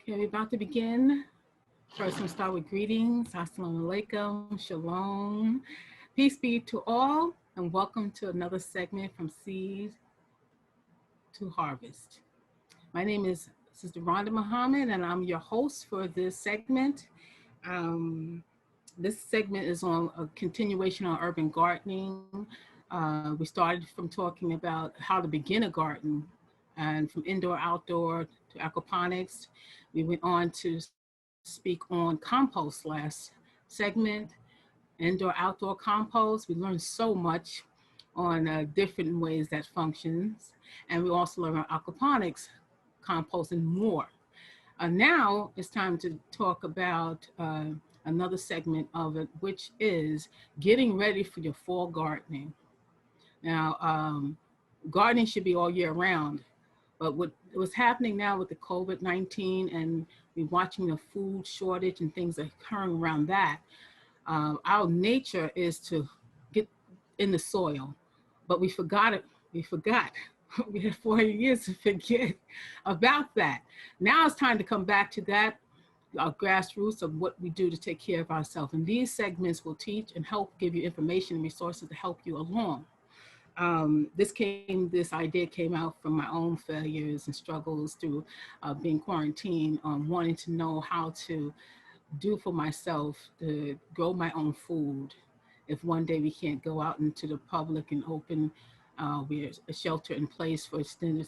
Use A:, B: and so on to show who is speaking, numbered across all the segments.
A: Okay, we're about to begin. First, we'll start with greetings. Assalamu alaikum, shalom. Peace be to all, and welcome to another segment from Seed to Harvest. My name is Sister Rhonda Muhammad, and I'm your host for this segment. Um, this segment is on a continuation on urban gardening. We started from talking about how to begin a garden, and from indoor, outdoor to aquaponics. We went on to speak on compost last segment, indoor, outdoor compost. We learned so much on different ways that functions. And we also learned aquaponics, compost, and more. Now it's time to talk about another segment of it, which is getting ready for your fall gardening. Now, gardening should be all year round, but what's happening now with the COVID-19 and we're watching the food shortage and things occurring around that, our nature is to get in the soil, but we forgot it. We forgot. We had 40 years to forget about that. Now it's time to come back to that, our grassroots of what we do to take care of ourselves. And these segments will teach and help give you information and resources to help you along. This idea came out from my own failures and struggles through being quarantined, wanting to know how to do for myself to grow my own food. If one day we can't go out into the public and open, we're a shelter in place for extended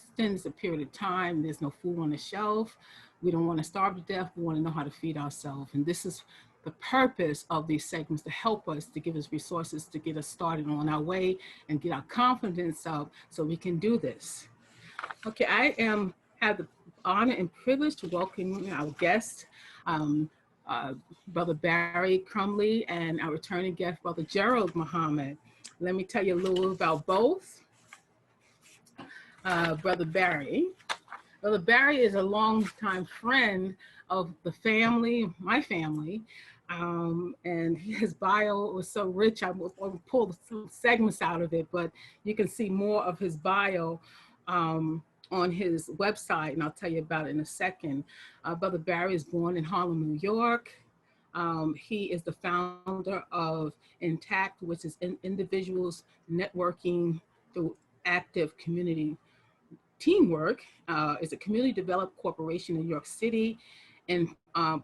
A: period of time, there's no food on the shelf, we don't want to starve to death, we want to know how to feed ourselves. And this is the purpose of these segments, to help us, to give us resources to get us started on our way and get our confidence up so we can do this. Okay, I have the honor and privilege to welcome our guest, Brother Barry Crumley, and our returning guest, Brother Gerald Muhammad. Let me tell you a little about both. Brother Barry. Brother Barry is a longtime friend of the family, my family, and his bio was so rich. I will pull some segments out of it, but you can see more of his bio on his website, and I'll tell you about it in a second. Brother Barry is born in Harlem, New York. He is the founder of Intact, which is individuals networking through active community teamwork. It's a community developed corporation in New York City in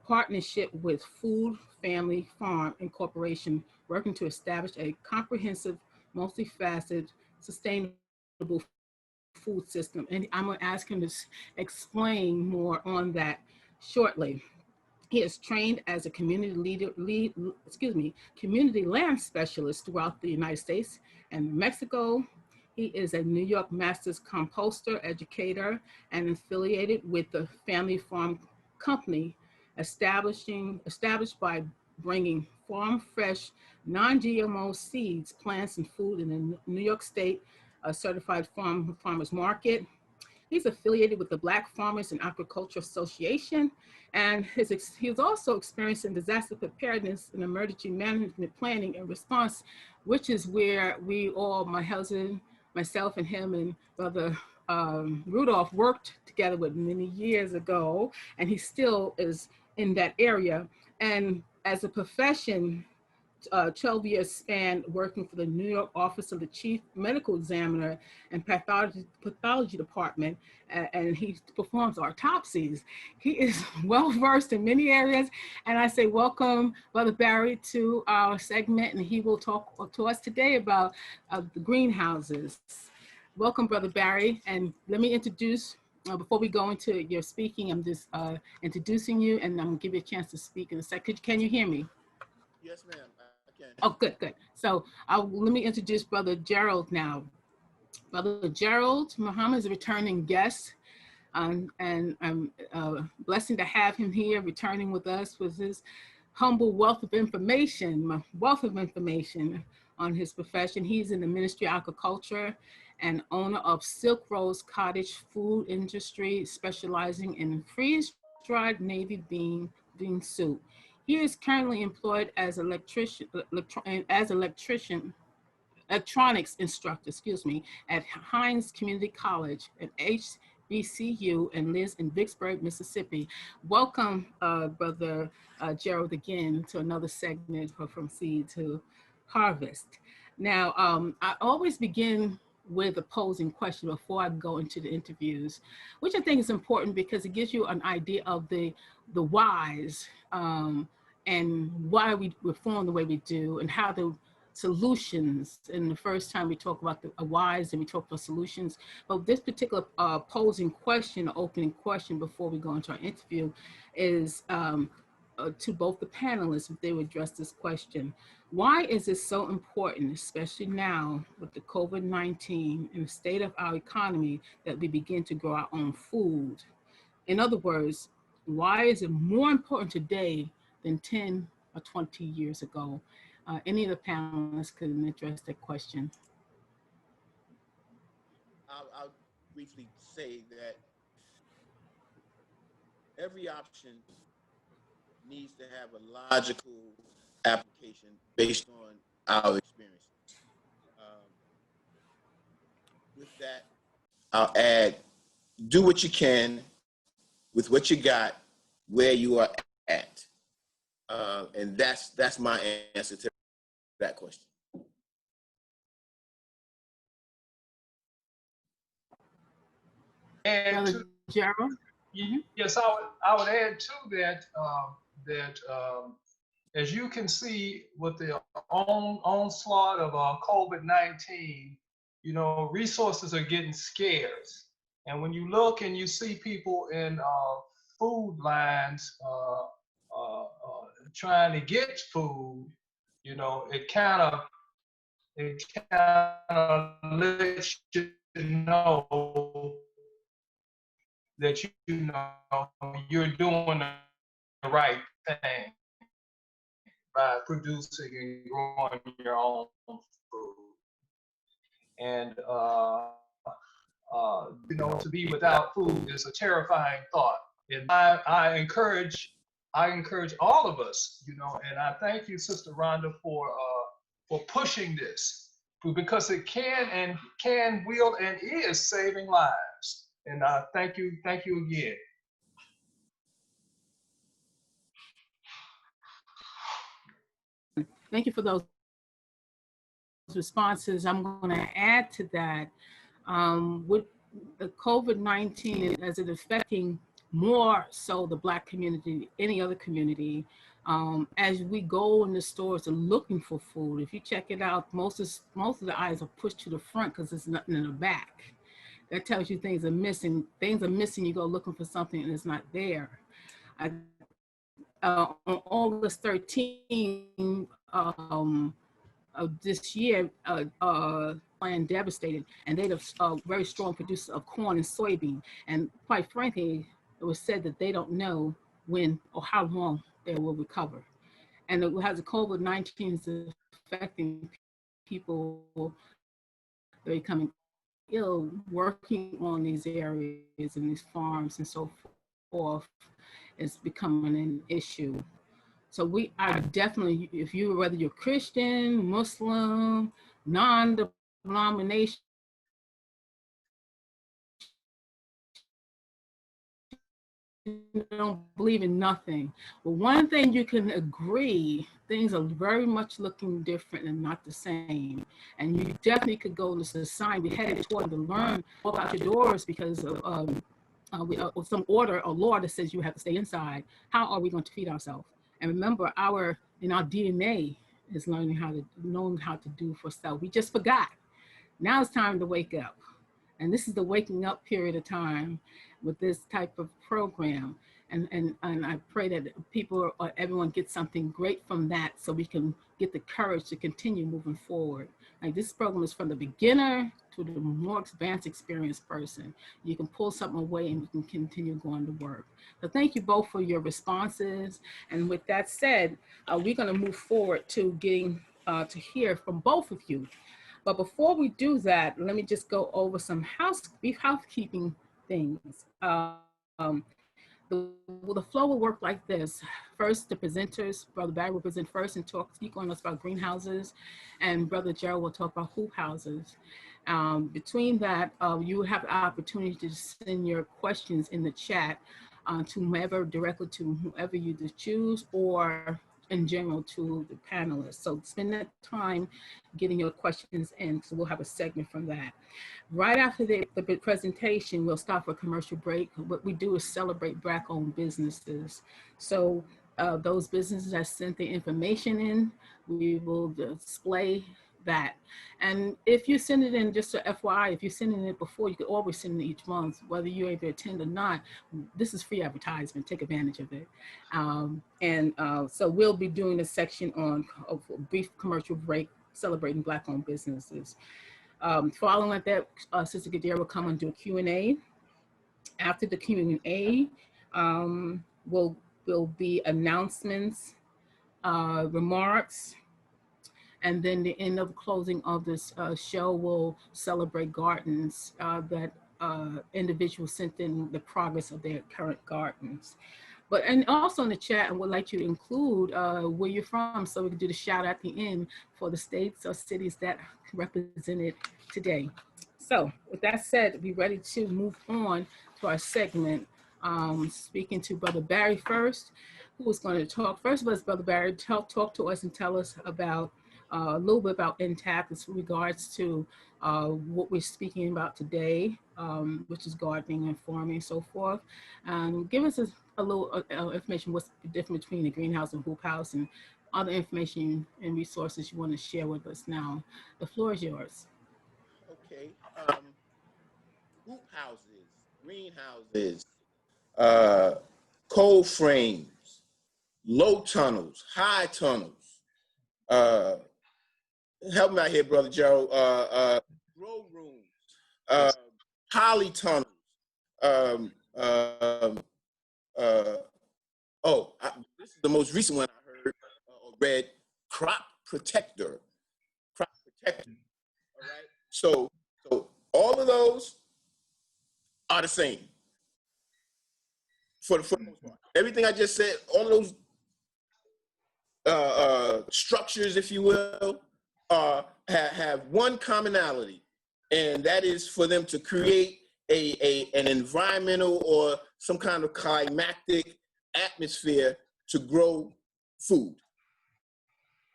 A: partnership with Food Family Farm Incorporation, working to establish a comprehensive, multifaceted, sustainable food system. And I'm going to ask him to explain more on that shortly. He is trained as a community community land specialist throughout the United States and Mexico. He is a New York Masters composter, educator, and affiliated with the Family Farm Company, established by bringing farm fresh, non-GMO seeds, plants, and food in the New York State certified farmers market. He's affiliated with the Black Farmers and Agriculture Association, and he's also experienced in disaster preparedness and emergency management planning and response, which is where we all, my husband, myself and him and Brother Rudolph worked together with many years ago, and he still is in that area. And as a profession, 12 years span working for the New York Office of the Chief Medical Examiner and Pathology Department, and he performs autopsies. He is well versed in many areas, and I say welcome Brother Barry to our segment, and he will talk to us today about the greenhouses. Welcome, Brother Barry, and let me introduce, before we go into your speaking, I'm just introducing you, and I'm gonna give you a chance to speak in a second. Can you hear me?
B: Yes, ma'am.
A: Oh, good. So let me introduce Brother Gerald now. Brother Gerald Muhammad is a returning guest, and I'm blessed to have him here, returning with us with his humble wealth of information on his profession. He's in the Ministry of Agriculture and owner of Silk Rose Cottage Food Industry, specializing in freeze-dried navy bean soup. He is currently employed as electronics instructor, at Hines Community College, an HBCU, and lives in Vicksburg, Mississippi. Welcome, Brother Gerald, again to another segment From Seed to Harvest. Now, I always begin with a posing question before I go into the interviews, which I think is important because it gives you an idea of the whys, and why we perform the way we do, and how the solutions. And the first time we talk about the whys and we talk about solutions. But this particular posing question, opening question before we go into our interview, is to both the panelists, if they would address this question. Why is it so important, especially now with the COVID-19 and the state of our economy, that we begin to grow our own food? In other words, why is it more important today than 10 or 20 years ago? Any of the panelists can address that question.
B: I'll briefly say that every option needs to have a logical application based on our experiences. With that, I'll add, do what you can with what you got, where you are at. And that's my answer to that question.
C: And to,
A: Gerald?
C: yes, I would add to that as you can see with the onslaught of COVID-19, you know, resources are getting scarce. And when you look and you see people in food lines trying to get food, you know, it kind of lets you know that you know you're doing the right thing by producing and growing your own food. And you know, to be without food is a terrifying thought. And I encourage all of us, you know, and I thank you, Sister Rhonda, for pushing this, because it can, will, and is saving lives. And thank you again.
A: Thank you for those responses. I'm going to add to that, with the COVID-19, as it affecting more so the Black community, any other community, as we go in the stores and looking for food. If you check it out, most of the aisles are pushed to the front because there's nothing in the back. That tells you things are missing. Things are missing. You go looking for something and it's not there. On August 13, of this year, land devastated, and they're a very strong producer of corn and soybean. And quite frankly, it was said that they don't know when or how long they will recover. And it has the COVID-19 is affecting people, they're becoming ill, working on these areas and these farms and so forth is becoming an issue. So we are definitely, if you, whether you're Christian, Muslim, non-denomination, don't believe in nothing. But one thing you can agree, things are very much looking different and not the same. And you definitely could go to society, be headed toward to learn about your doors because of some order or law that says you have to stay inside. How are we going to feed ourselves? And remember, in our DNA is knowing how to do for self. We just forgot. Now it's time to wake up. And this is the waking up period of time with this type of program. And I pray that people or everyone gets something great from that so we can get the courage to continue moving forward. Like, this program is from the beginner to the more advanced experienced person. You can pull something away and you can continue going to work. So thank you both for your responses. And with that said, we're going to move forward to getting to hear from both of you. But before we do that, let me just go over some housekeeping things. the flow will work like this. First, the presenters, Brother Barry will present first and speak on us about greenhouses, and Brother Gerald will talk about hoop houses. Between that, you have the opportunity to send your questions in the chat to whomever, directly to whoever you choose, or in general to the panelists. So spend that time getting your questions in, so we'll have a segment from that. Right after the presentation, we'll stop for a commercial break. What we do is celebrate Black-owned businesses. So those businesses that sent the information in, we will display that. And if you send it in, just a FYI, if you're sending it before, you could always send it each month, whether you're able to attend or not. This is free advertisement. Take advantage of it. So we'll be doing a section on a brief commercial break celebrating Black-owned businesses. Following that, Sister Gadara will come and do a Q&A. After the Q&A, will be announcements, remarks, and then the end of closing of this show will celebrate gardens that individuals sent in the progress of their current gardens. And also in the chat, I would like you to include where you're from, so we can do the shout out at the end for the states or cities that represented today. So with that said, we're ready to move on to our segment. Speaking to Brother Barry first, who is going to talk. First of all, Brother Barry, talk to us and tell us about a little bit about NTAP in regards to what we're speaking about today, which is gardening and farming and so forth. Give us a little information, what's the difference between the greenhouse and hoop house, and other information and resources you want to share with us now. The floor is yours.
B: Okay. Hoop houses, greenhouses, cold frames, low tunnels, high tunnels. Help me out here, Brother Joe. Grow rooms, polytunnels. This is the most recent one I heard or read. Crop protector. Crop protector. All right. So all of those are the same for the most part. Everything I just said, all of those structures, if you will, have one commonality, and that is for them to create an environmental or some kind of climatic atmosphere to grow food.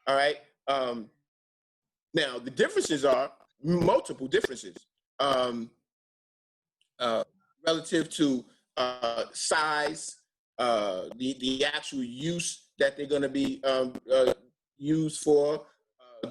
B: All right. Now the differences are multiple differences relative to size, the actual use that they're going to be used for,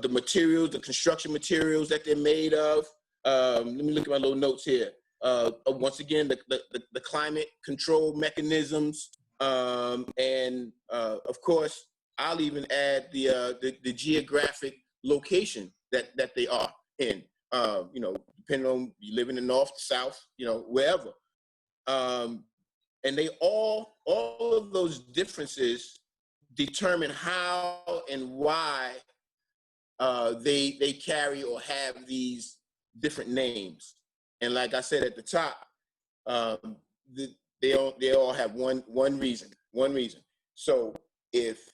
B: the materials, the construction materials that they're made of. Let me look at my little notes here. Once again, the climate control mechanisms, and of course, I'll even add the geographic location that they are in. Depending on you live in the north, south, wherever. And they all of those differences determine how and why they carry or have these different names. And like I said at the top, they all have one reason. So if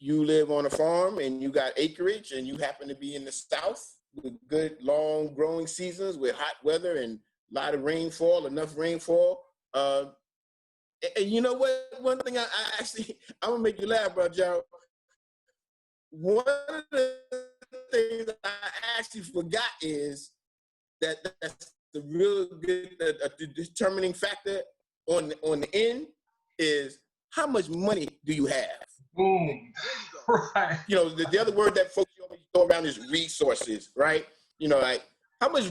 B: you live on a farm and you got acreage and you happen to be in the south with good long growing seasons with hot weather and a lot of rainfall, enough rainfall, and you know what? One thing I'm gonna make you laugh, bro, Joe. One of the things that I actually forgot is that's the real good the determining factor on the end is how much money do you have?
C: Boom. Right.
B: The other word that folks always throw around is resources, right? Like how much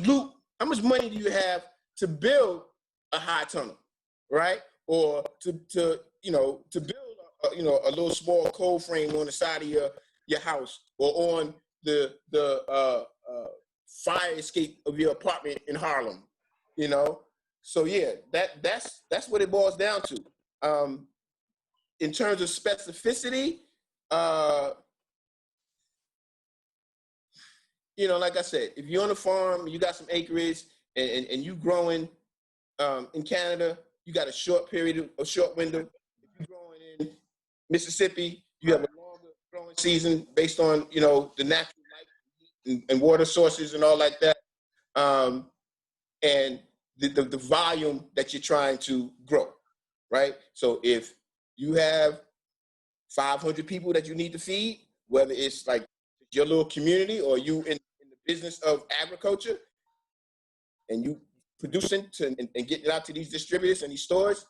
B: money do you have to build a high tunnel, right? Or to build a little small cold frame on the side of your house or on the fire escape of your apartment in Harlem, So yeah, that's what it boils down to. In terms of specificity, like I said, if you're on a farm, you got some acreage, and you growing in Canada, you got a short period, a short window. If you're growing in Mississippi, you have a longer growing season based on, you know, the natural light and water sources and all like that. And the volume that you're trying to grow, right? So if you have 500 people that you need to feed, whether it's like your little community or you in the business of agriculture, and you producing and getting it out to these distributors and these stores,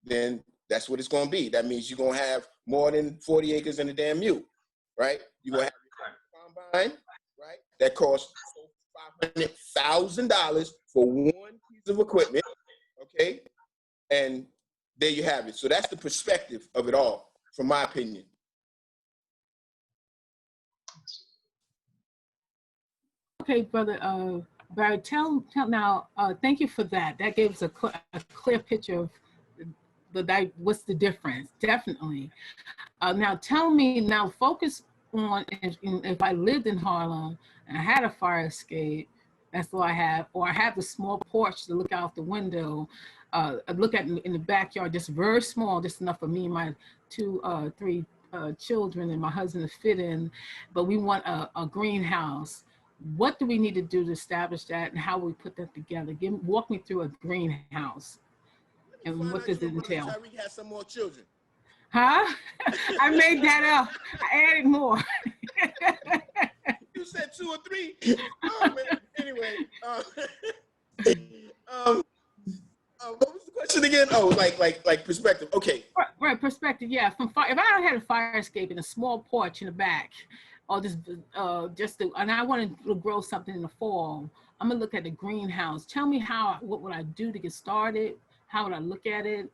B: then that's what it's going to be. That means you're going to have more than 40 acres and a damn mule, right? You're going to have a combine, right? That costs $500,000 for one piece of equipment, okay? And there you have it. So that's the perspective of it all, from my opinion.
A: Okay, brother Barry, tell now, thank you for that. That gave us a clear picture of what's the difference, definitely. Now tell me, now focus on if I lived in Harlem and I had a fire escape, that's all I have, or I have a small porch to look out the window, look at in the backyard, just very small, just enough for me and my three children and my husband to fit in, but we want a greenhouse. What do we need to do to establish that, and how we put that together? Walk me through a greenhouse, and what does it entail?
B: Tyreek has some more children.
A: Huh? I made that up. I added more.
B: You said 2 or 3. Oh, man. Anyway, what was the question again? Oh, like perspective. Okay.
A: Right, perspective. Yeah, from fire. If I had a fire escape and a small porch in the back, or and I wanted to grow something in the fall, I'm gonna look at the greenhouse. Tell me what would I do to get started? How would I look at it?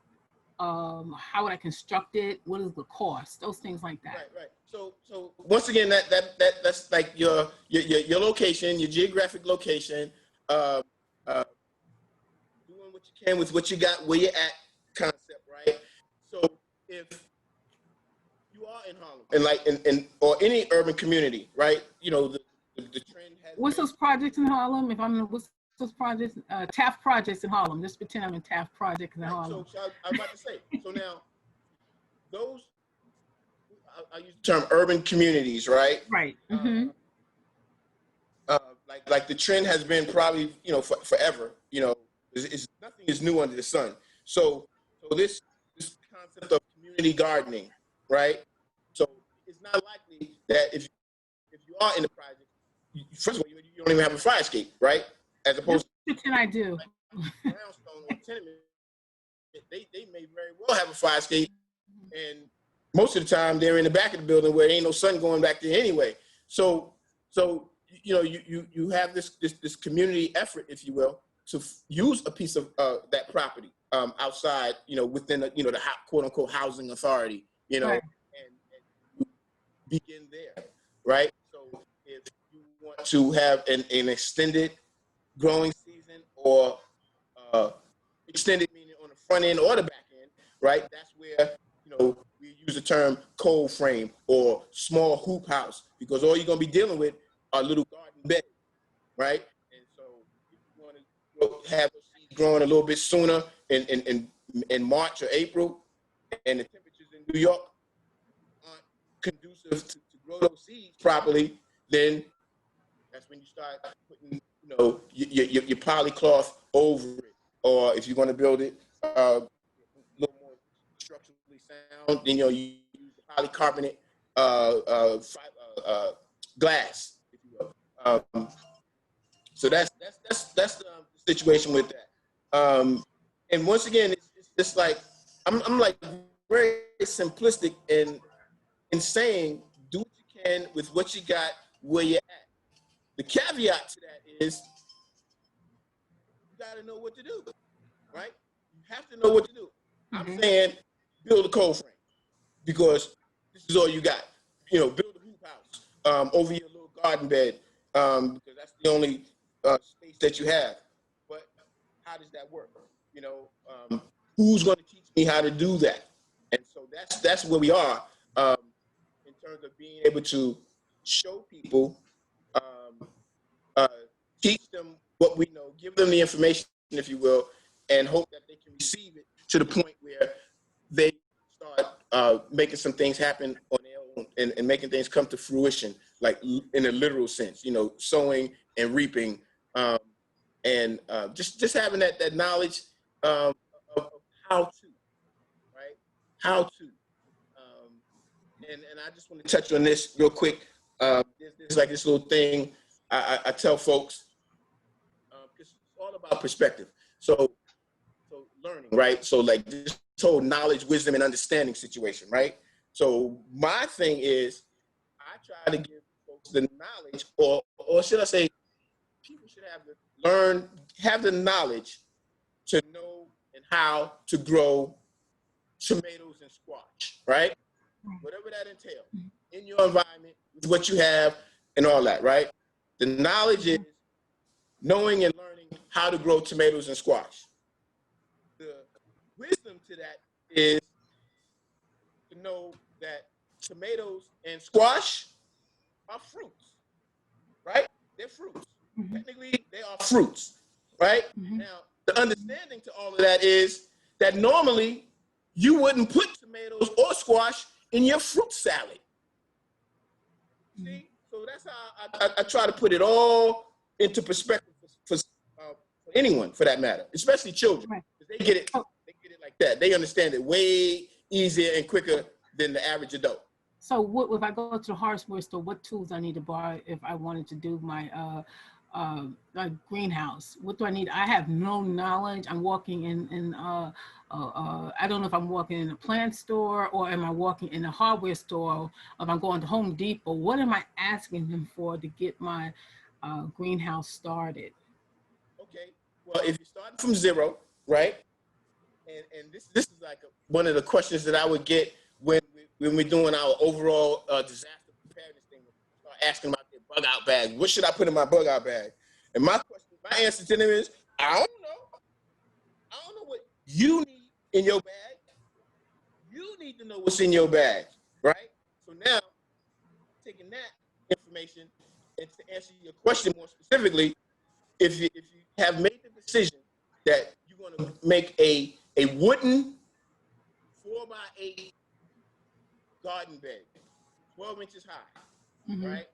A: How would I construct it? What is the cost? Those things like that.
B: Right. So once again, that's like your location, your geographic location, doing what you can with what you got, where you're at concept, right? So if you are in Harlem and like or any urban community, right? You know, the trend has.
A: What's those projects in Harlem? What's those projects? Taft projects in Harlem. Just pretend I'm in Taft projects in Harlem.
B: So I was about to say. So now, those I use the term urban communities, right?
A: Right. Mm-hmm.
B: Like the trend has been probably, you know, forever. You know, nothing is new under the sun. So this concept of community gardening, right? So it's not likely that if you are in the project, first of all, you don't even have a fire escape, right? As opposed
A: to pretend I do.
B: Brownstone or tenement, they may very well have a fire escape, and most of the time they're in the back of the building where there ain't no sun going back there anyway. So you know, you have this community effort, if you will, to use a piece of that property outside, you know, within the, you know, the quote unquote housing authority, you know, right. and you begin there, right? So if you want to have an extended growing season, or extended meaning on the front end or the back end, right? That's where, you know, we use the term cold frame or small hoop house, because all you're gonna be dealing with are little garden beds, right? And so if you want to have those seeds growing a little bit sooner in March or April, and the temperatures in New York aren't conducive to grow those seeds properly, then that's when you start putting, you know, your polycloth over it. Or if you're going to build it a little more structurally sound, then, you know, you use the polycarbonate glass, if you will. So that's the situation with that. And once again, it's like I'm like very simplistic in saying do what you can with what you got where you're at. The caveat to that is you got to know what to do, right? You have to know what to do. Mm-hmm. I'm saying build a cold frame, because this is all you got. You know, build a hoop house over your little garden bed, because that's the only space that you have. But how does that work? You know, who's going to teach me how to do that? And so that's where we are in terms of being able to show people, teach them what we know, give them the information, if you will, and hope that they can receive it to the point where they start making some things happen on their own and making things come to fruition, like in a literal sense, you know, sowing and reaping, and just having that knowledge of how to, right? How to. And I just want to touch on this real quick. There's like this little thing I tell folks, because it's all about perspective. So learning, right? So like this whole knowledge, wisdom, and understanding situation, right? So my thing is, I try to give folks the knowledge, or should I say, people should have the knowledge to know and how to grow tomatoes and squash, right? Whatever that entails in your environment, with what you have, and all that, right? The knowledge is knowing and learning how to grow tomatoes and squash. The wisdom to that is to know that tomatoes and squash are fruits, right? They're fruits. Technically, they are fruits, right? Now, the understanding to all of that is that normally you wouldn't put tomatoes or squash in your fruit salad. See? So that's how I try to put it all into perspective for anyone, for that matter, especially children.
A: Right.
B: They get it like that. They understand it way easier and quicker than the average adult.
A: So what if I go to the hardware store, what tools I need to borrow if I wanted to do my like greenhouse? What do I need? I have no knowledge. I'm walking in I don't know if I'm walking in a plant store or am I walking in a hardware store, or if I'm going to Home Depot. What am I asking them for to get my greenhouse started?
B: Okay, well, if you start from zero, right? And this is like one of the questions that I would get when we're doing our overall disaster preparedness thing. Start asking about their bug out bag. What should I put in my bug out bag? And my answer to them is, I don't know. I don't know what you need in your bag. You need to know what's in your bag, right? So now, taking that information and to answer your question more specifically, if you have made the decision that you're going to make a wooden 4x8 garden bed, 12 inches high, right?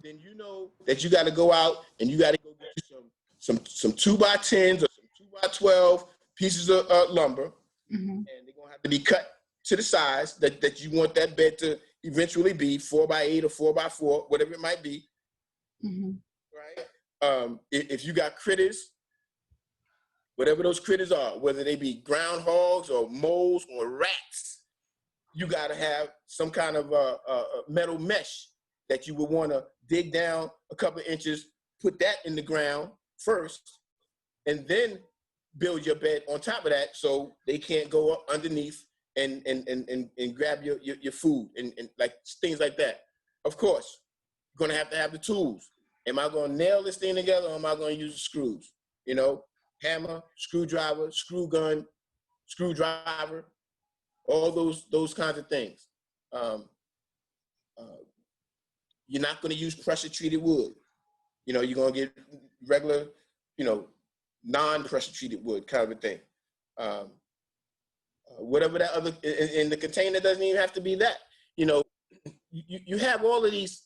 B: Then you know that you got to go out and you got to go get you some 2x10s or some 2x12 pieces of lumber, and they're going to have to be cut to the size that you want that bed to eventually be, 4x8 or 4x4, whatever it might be, right? If you got critters, whatever those critters are, whether they be groundhogs or moles or rats, you got to have some kind of metal mesh that you would want to dig down a couple of inches, put that in the ground first, and then build your bed on top of that so they can't go up underneath and grab your food and like things like that. Of course, you're going to have the tools. Am I going to nail this thing together, or am I going to use the screws? You know, hammer, screwdriver, screw gun, screwdriver, all those kinds of things. You're not going to use pressure treated wood. You know, you're going to get regular, you know, non-pressure treated wood kind of a thing. Whatever that other, in the container doesn't even have to be that. You know, you have all of these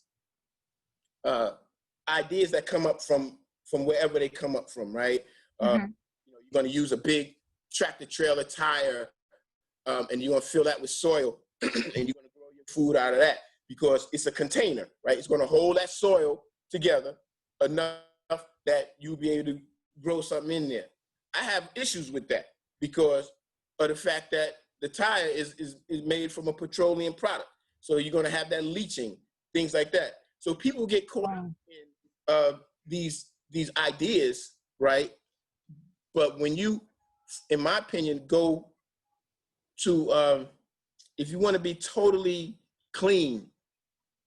B: ideas that come up from wherever they come up from, right? You know, you're going to use a big tractor trailer tire, and you're going to fill that with soil, and you're going to grow your food out of that because it's a container, right? It's going to hold that soil together enough that you'll be able to grow something in there. I have issues with that because of the fact that the tire is made from a petroleum product. So you're going to have that leaching, things like that. So people get caught in these ideas, right? But when you, in my opinion, go to, if you want to be totally clean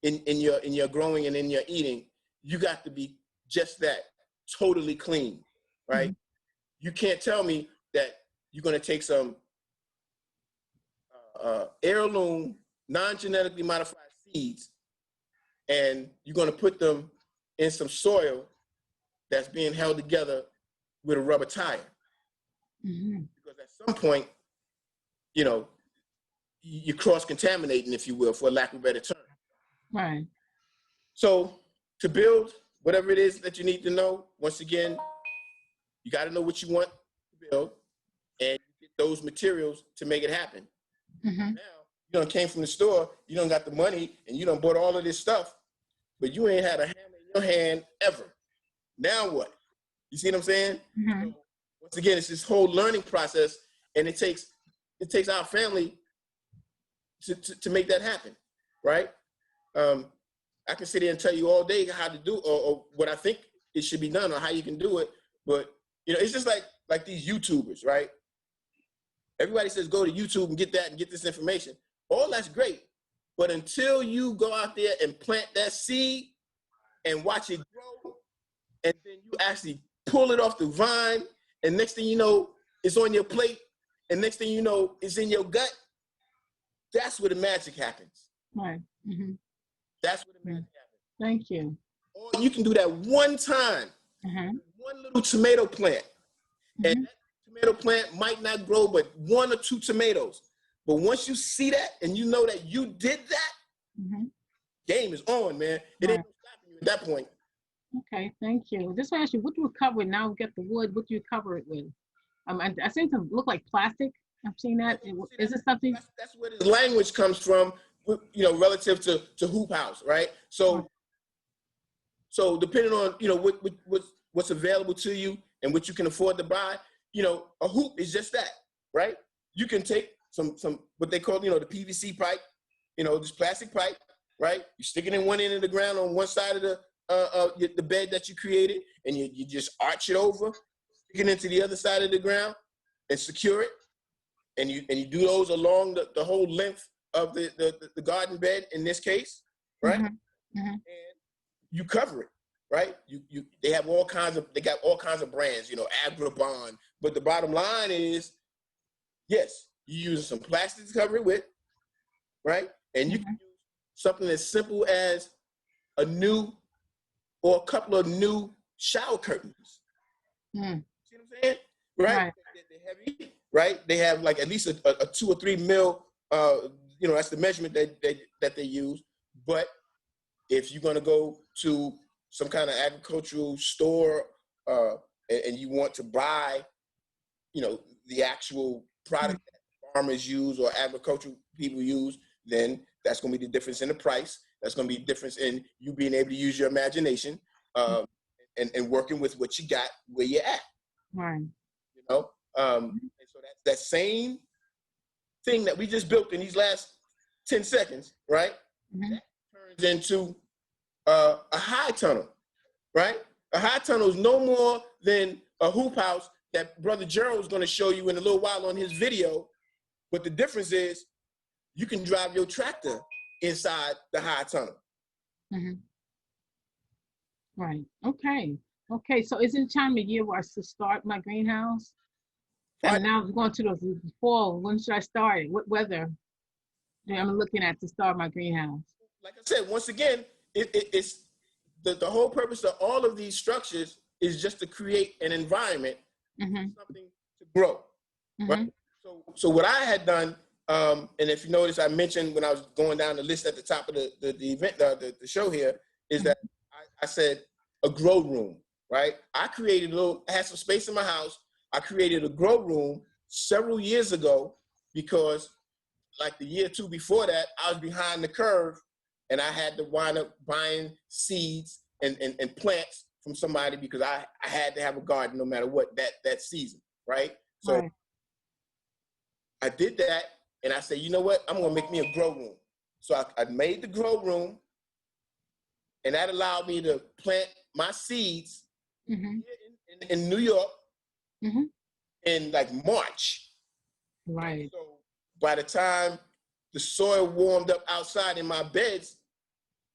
B: in your growing and in your eating, you got to be just that, totally clean, right? You can't tell me that you're going to take some heirloom, non-genetically modified seeds, and you're going to put them in some soil that's being held together with a rubber tire. Because at some point, you know, you're cross-contaminating, if you will, for lack of a better term.
A: Right.
B: So to build whatever it is that you need to know, once again, you got to know what you want to build and get those materials to make it happen. Now, you done came from the store, you done got the money, and you done bought all of this stuff, but you ain't had a hammer in your hand ever. Now what? You see what I'm saying? So once again, it's this whole learning process, and it takes our family to make that happen, right? I can sit here and tell you all day how to do or what I think it should be done or how you can do it, but you know, it's just like these YouTubers, right? Everybody says go to YouTube and get that and get this information. All that's great, but until you go out there and plant that seed and watch it grow, and then you actually pull it off the vine, and next thing you know, it's on your plate, and next thing you know, it's in your gut. That's where the magic happens.
A: Right.
B: That's where the magic happens.
A: Thank you.
B: Or you can do that one time, one little tomato plant, and that tomato plant might not grow but 1 or 2 tomatoes. But once you see that and you know that you did that, game is on, man. It ain't no stopping you at that point.
A: Okay, thank you. Just want to ask you, what do you cover it? Now we get the wood, what do you cover it with? I seem to look like plastic. I've seen that. Is it something?
B: That's where the language comes from, you know, relative to hoop house, right? So depending on, you know, what's available to you and what you can afford to buy, you know, a hoop is just that, right? You can take some what they call, you know, the PVC pipe, you know, this plastic pipe, right? You stick it in one end of the ground on one side of the bed that you created, and you just arch it over, stick it into the other side of the ground, and secure it, and you do those along the whole length of the garden bed in this case, right? And you cover it, right? They got all kinds of brands, you know, Agribond, but the bottom line is, yes, you use some plastic to cover it with, right? And you can use something as simple as a new or a couple of new shower curtains. See what I'm saying? Right? They're heavy, right? They have like at least a 2 or 3 mil, you know, that's the measurement that they use. But if you're gonna go to some kind of agricultural store and you want to buy, you know, the actual product that farmers use or agricultural people use, then that's going to be the difference in the price. That's going to be the difference in you being able to use your imagination and working with what you got where you're at.
A: Right.
B: You know, and so that's that same thing that we just built in these last 10 seconds, right? That turns into a high tunnel, right? A high tunnel is no more than a hoop house that Brother Gerald is going to show you in a little while on his video. But the difference is you can drive your tractor inside the high tunnel.
A: Right. Okay. Okay. So is it time of year where I should start my greenhouse? And now we're going to the fall. When should I start it? What weather I'm looking at to start my greenhouse?
B: Like I said, once again, it's the whole purpose of all of these structures is just to create an environment for something to grow. Right? So what I had done, and if you notice, I mentioned when I was going down the list at the top of the event, the show here, is that I said a grow room, right? I had some space in my house. I created a grow room several years ago because like the year or 2 before that, I was behind the curve and I had to wind up buying seeds and plants from somebody because I had to have a garden no matter what that season, right? So I did that and I said, you know what? I'm gonna make me a grow room. So I made the grow room and that allowed me to plant my seeds in New York in like March.
A: Right.
B: So by the time the soil warmed up outside in my beds,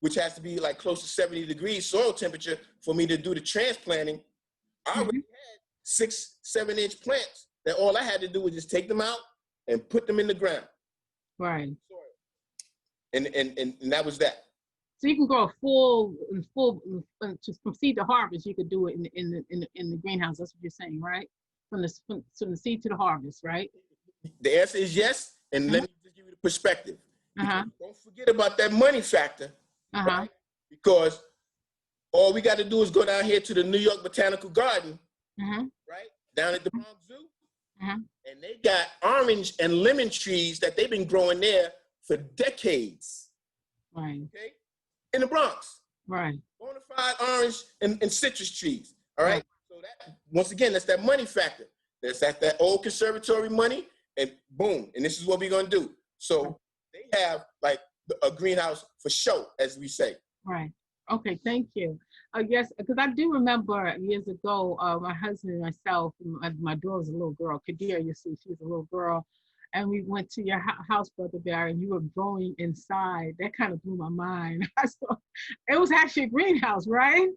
B: which has to be like close to 70 degrees soil temperature for me to do the transplanting, I already had 6-7 inch plants that all I had to do was just take them out and put them in the ground.
A: Right.
B: And that was that.
A: So you can grow a full from seed to harvest. You could do it in the greenhouse. That's what you're saying, right? from the seed to the harvest, right?
B: The answer is yes, and let me just give you the perspective.
A: Uh-huh.
B: Don't forget about that money factor,
A: Uh-huh.
B: right? Because all we got to do is go down here to the New York Botanical Garden, right? Down at the Bronx Zoo. And they got orange and lemon trees that they've been growing there for decades.
A: Right.
B: Okay? In the Bronx.
A: Right.
B: Bona fide orange and citrus trees. All right? So that, once again, that's that money factor. That's that old conservatory money, and boom. And this is what we're gonna do. So they have like a greenhouse for show, as we say.
A: Right. Okay, thank you. Yes, because I do remember years ago, my husband and myself, my daughter was a little girl, Kadir, you see, she was a little girl, and we went to your house, Brother Barry, and you were growing inside. That kind of blew my mind. So it was actually a greenhouse, right?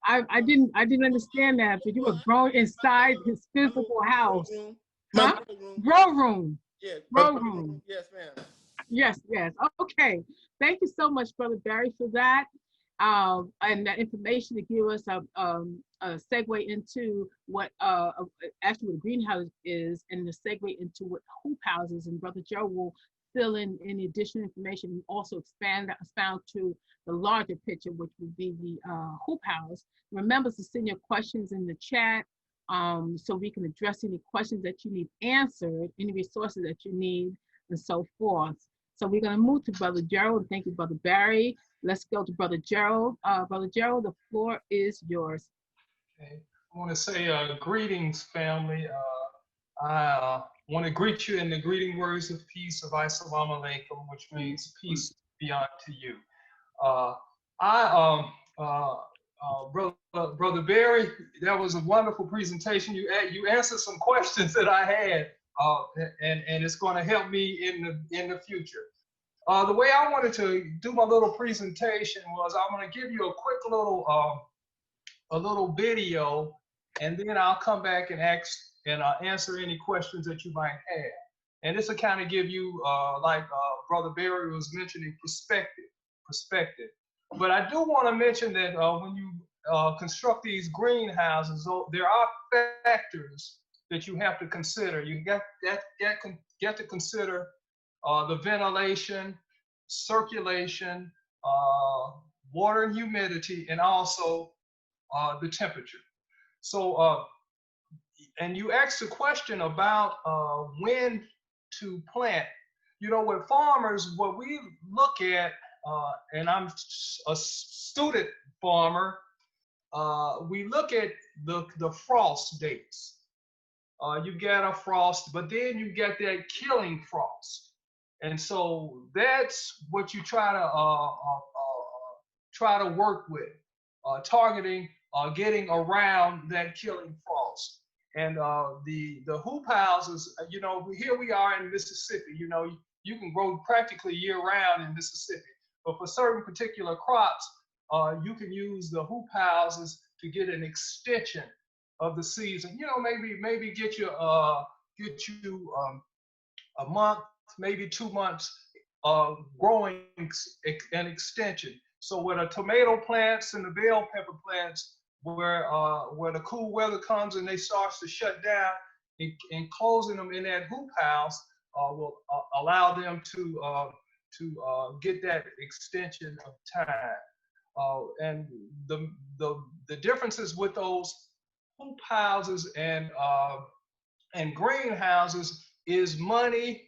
A: I didn't understand that, but you were growing inside his physical house.
B: My
A: grow room.
B: Yeah,
A: grow room.
B: Yes, ma'am.
A: Yes, yes. Okay. Thank you so much, Brother Barry, for that. And that information to give us a segue into what actually what a greenhouse is, and the segue into what hoop houses. And Brother Joe will fill in any additional information and also expound to the larger picture, which would be the hoop house. Remember to send your questions in the chat so we can address any questions that you need answered, any resources that you need, and so forth. So we're going to move to Brother Gerald. Thank you, Brother Barry. Let's go to Brother Gerald. Brother Gerald, the floor is yours.
C: Okay. I want to say greetings, family. I want to greet you in the greeting words of peace of Assalamu alaikum, which means peace be unto you. Brother Barry, that was a wonderful presentation. You answered some questions that I had, and it's going to help me in the future. The way I wanted to do my little presentation was I'm going to give you a quick little video, and then I'll come back and answer any questions that you might have. And this will kind of give you, like Brother Barry was mentioning, perspective. But I do want to mention that when you construct these greenhouses, there are factors that you have to consider. You get to consider the ventilation, circulation, water and humidity, and also the temperature. So, and you asked a question about when to plant. You know, with farmers, what we look at, and I'm a student farmer, we look at the frost dates. You get a frost, but then you get that killing frost. And so that's what you try to work with, targeting, getting around that killing frost. And the hoop houses, you know, here we are in Mississippi. You know, you can grow practically year-round in Mississippi, but for certain particular crops, you can use the hoop houses to get an extension of the season. You know, maybe get you a month, maybe 2 months growing an extension. So with the tomato plants and the bell pepper plants, where the cool weather comes and they start to shut down, and closing them in that hoop house will allow them to get that extension of time. And the differences with those hoop houses and greenhouses is money.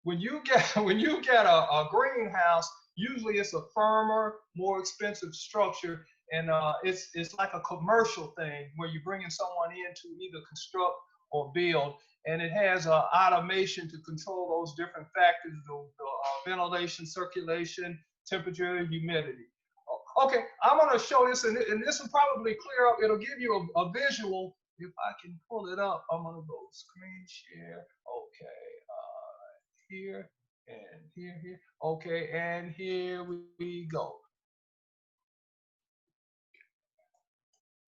C: When you get a greenhouse, usually it's a firmer, more expensive structure, and it's like a commercial thing where you're bringing someone in to either construct or build, and it has automation to control those different factors: the ventilation, circulation, temperature, humidity. Okay, I'm going to show this, and this will probably clear up. It'll give you a visual. If I can pull it up, I'm going to go screen share. Okay, here and here. Okay, and here we go.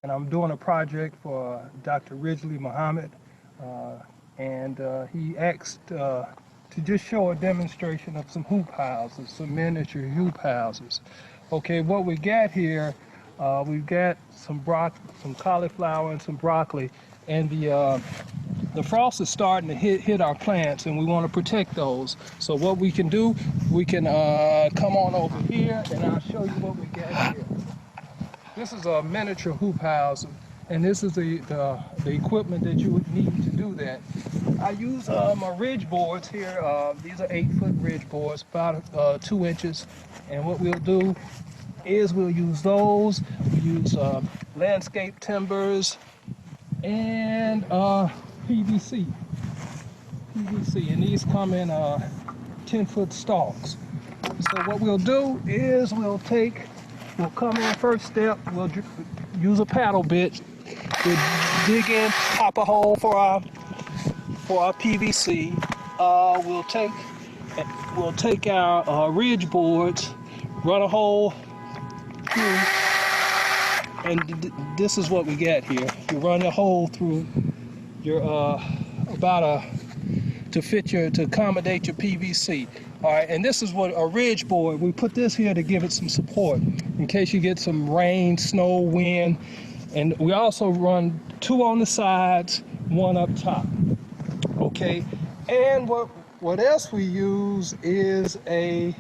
C: And I'm doing a project for Dr. Ridgely Muhammad, and he asked to just show a demonstration of some hoop houses, some miniature hoop houses. Okay, what we got here, We've got some cauliflower and some broccoli, and the frost is starting to hit our plants, and we want to protect those. So what we can do, we can come on over here, and I'll show you what we got here. This is a miniature hoop house, and this is the equipment that you would need to do that. I use my ridge boards here. These are 8-foot ridge boards, about 2 inches. And what we'll do is we'll use those. We use landscape timbers and PVC. And these come in 10-foot stalks. So what we'll do is we'll come in first step, we'll use a paddle bit, we'll dig in, pop a hole for our PVC. We'll take our ridge boards, run a hole through, and this is what we get here. You run a hole through your to accommodate your PVC. All right, and this is what a ridge board. We put this here to give it some support in case you get some rain, snow, wind. And we also run 2 on the sides, 1 up top. Okay, and what else we use is a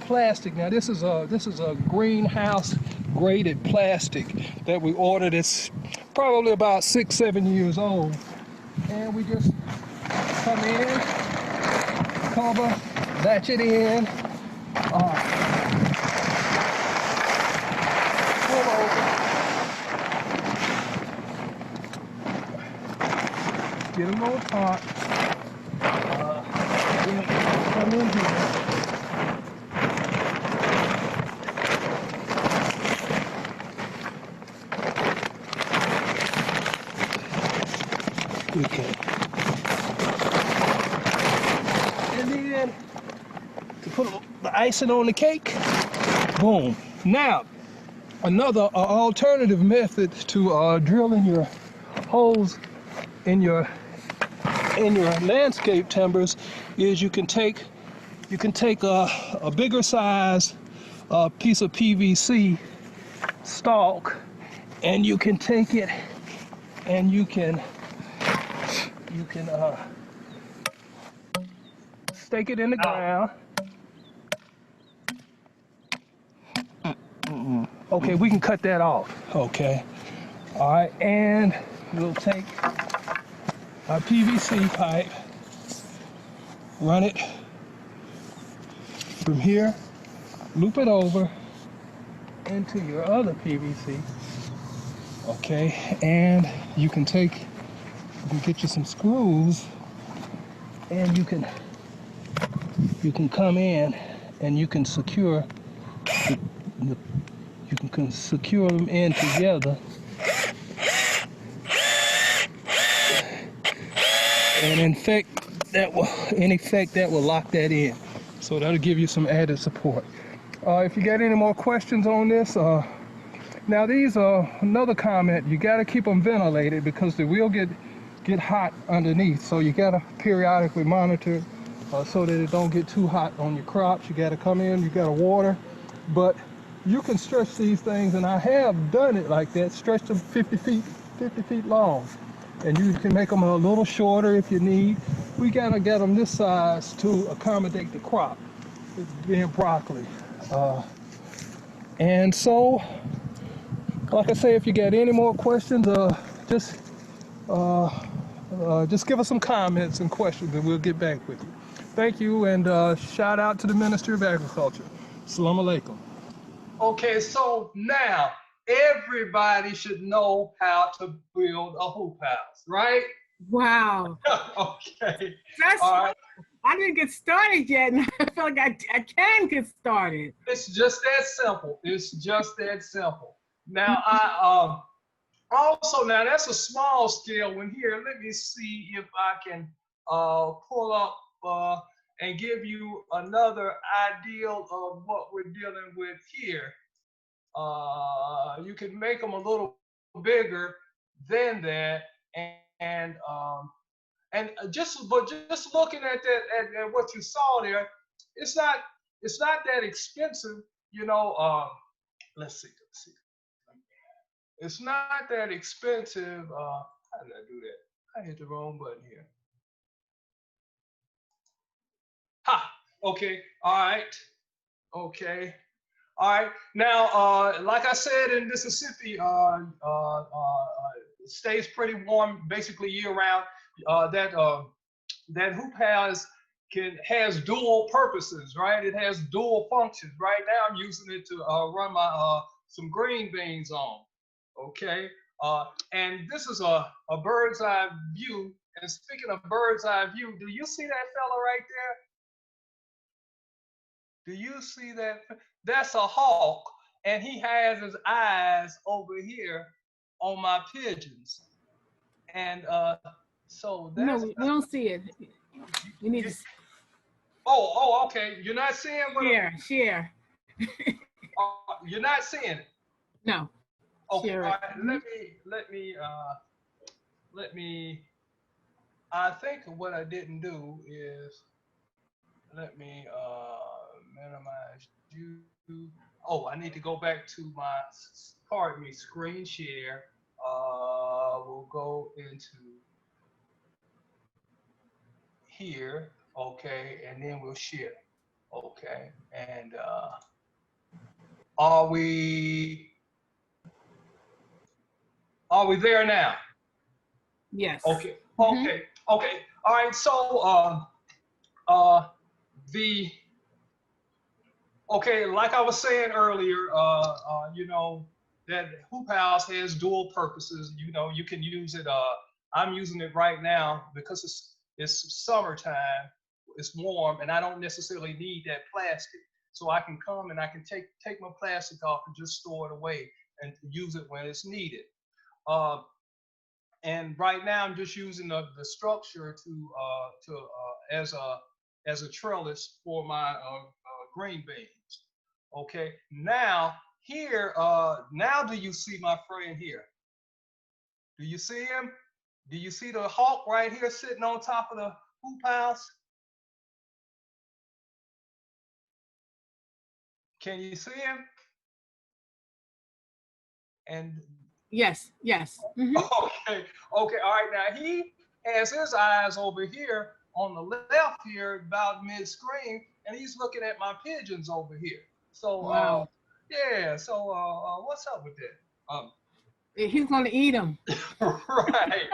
C: plastic. Now this is a greenhouse graded plastic that we ordered. It's probably about 6-7 years old, and we just come in, cover, latch it in, pull over, get them on top, then come in here. Okay. And then to put the icing on the cake, boom. Now, another alternative method to drilling your holes in your landscape timbers is you can take a bigger size piece of PVC stalk, and you can take it and you can stake it in the ground. Okay, we can cut that off. Okay. All right, and we'll take our PVC pipe, run it from here, loop it over into your other PVC. Okay, and you can get you some screws, and you can come in and you can secure them in together, and in effect that will lock that in. So that'll give you some added support. If you got any more questions on this, now these are another comment. You got to keep them ventilated because they will get hot underneath. So you got to periodically monitor so that it don't get too hot on your crops. You got to come in, you got to water, but you can stretch these things, and I have done it like that. Stretch them 50 feet long, and you can make them a little shorter if you need. We got to get them this size to accommodate the crop, being broccoli. And so, like I say, if you got any more questions, just give us some comments and questions, and we'll get back with you. Thank you, and shout out to the Ministry of Agriculture. Assalamu alaikum. Okay, so now everybody should know how to build a hoop house, right?
A: Wow.
C: Okay.
A: All right. I didn't get started yet, and I feel like I can get started.
C: It's just that simple. It's just that simple. Now, also, now that's a small scale one here. Let me see if I can pull up and give you another ideal of what we're dealing with here. You can make them a little bigger than that, and just looking at that at what you saw there, it's not that expensive you know, let's see. It's not that expensive. How did I do that? I hit the wrong button here. Ha! Okay. All right. Okay. All right. Now, like I said, in Mississippi, it stays pretty warm basically year round. That hoop has dual purposes, right? It has dual functions. Right now, I'm using it to run my some green beans on. Okay. And this is a bird's eye view. And speaking of bird's eye view, do you see that fella right there? Do you see that? That's a hawk, and he has his eyes over here on my pigeons. And so
A: No,
C: that's.
A: we don't see it. We need to
C: Oh, okay. You're not seeing what?
A: share.
C: You're not seeing it.
A: No.
C: Okay.
A: Share
C: All
A: it.
C: right. Let me. I think what I didn't do is let me minimize you. Oh, I need to go back to my, pardon me, screen share. We'll go into here, okay, and then we'll share, okay. And are we there now?
A: Yes.
C: Okay, okay, okay. All right. So the okay, like I was saying earlier, you know, that hoop house has dual purposes. You know, you can use it. I'm using it right now because it's summertime. It's warm, and I don't necessarily need that plastic. So I can come and I can take my plastic off and just store it away and use it when it's needed. And right now I'm just using the structure as a trellis for my green beans. Okay. Now here, now do you see my friend here? Do you see him? Do you see the hawk right here sitting on top of the hoop house? Can you see him? And
A: Yes.
C: okay, okay, all right. Now he has his eyes over here on the left here, about mid-screen, and he's looking at my pigeons over here. So
A: Wow.
C: yeah. So what's up with that?
A: He's going to eat them.
C: Right.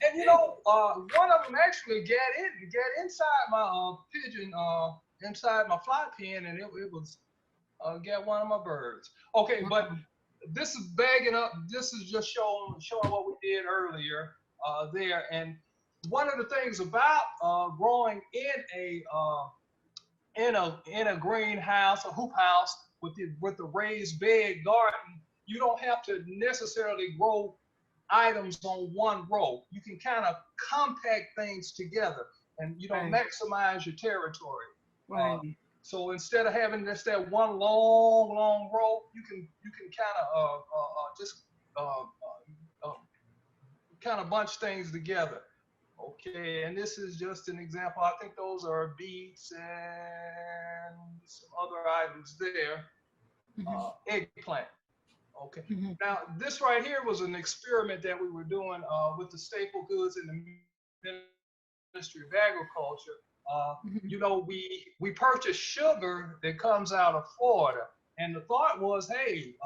C: And you know, one of them actually get inside my pigeon, inside my fly pen, and it was get one of my birds. Okay, but this is bagging up. This is just showing what we did earlier there. And one of the things about growing in a greenhouse, a hoop house with the raised bed garden, you don't have to necessarily grow items on one row. You can kind of compact things together, and maximize your territory.
A: Right.
C: So instead of having just that one long row, you can kind of just kind of bunch things together. Okay, and this is just an example. I think those are beets and some other items there. Eggplant. Okay. Now this right here was an experiment that we were doing with the staple goods in the Ministry of Agriculture. You know, we purchase sugar that comes out of Florida, and the thought was, hey,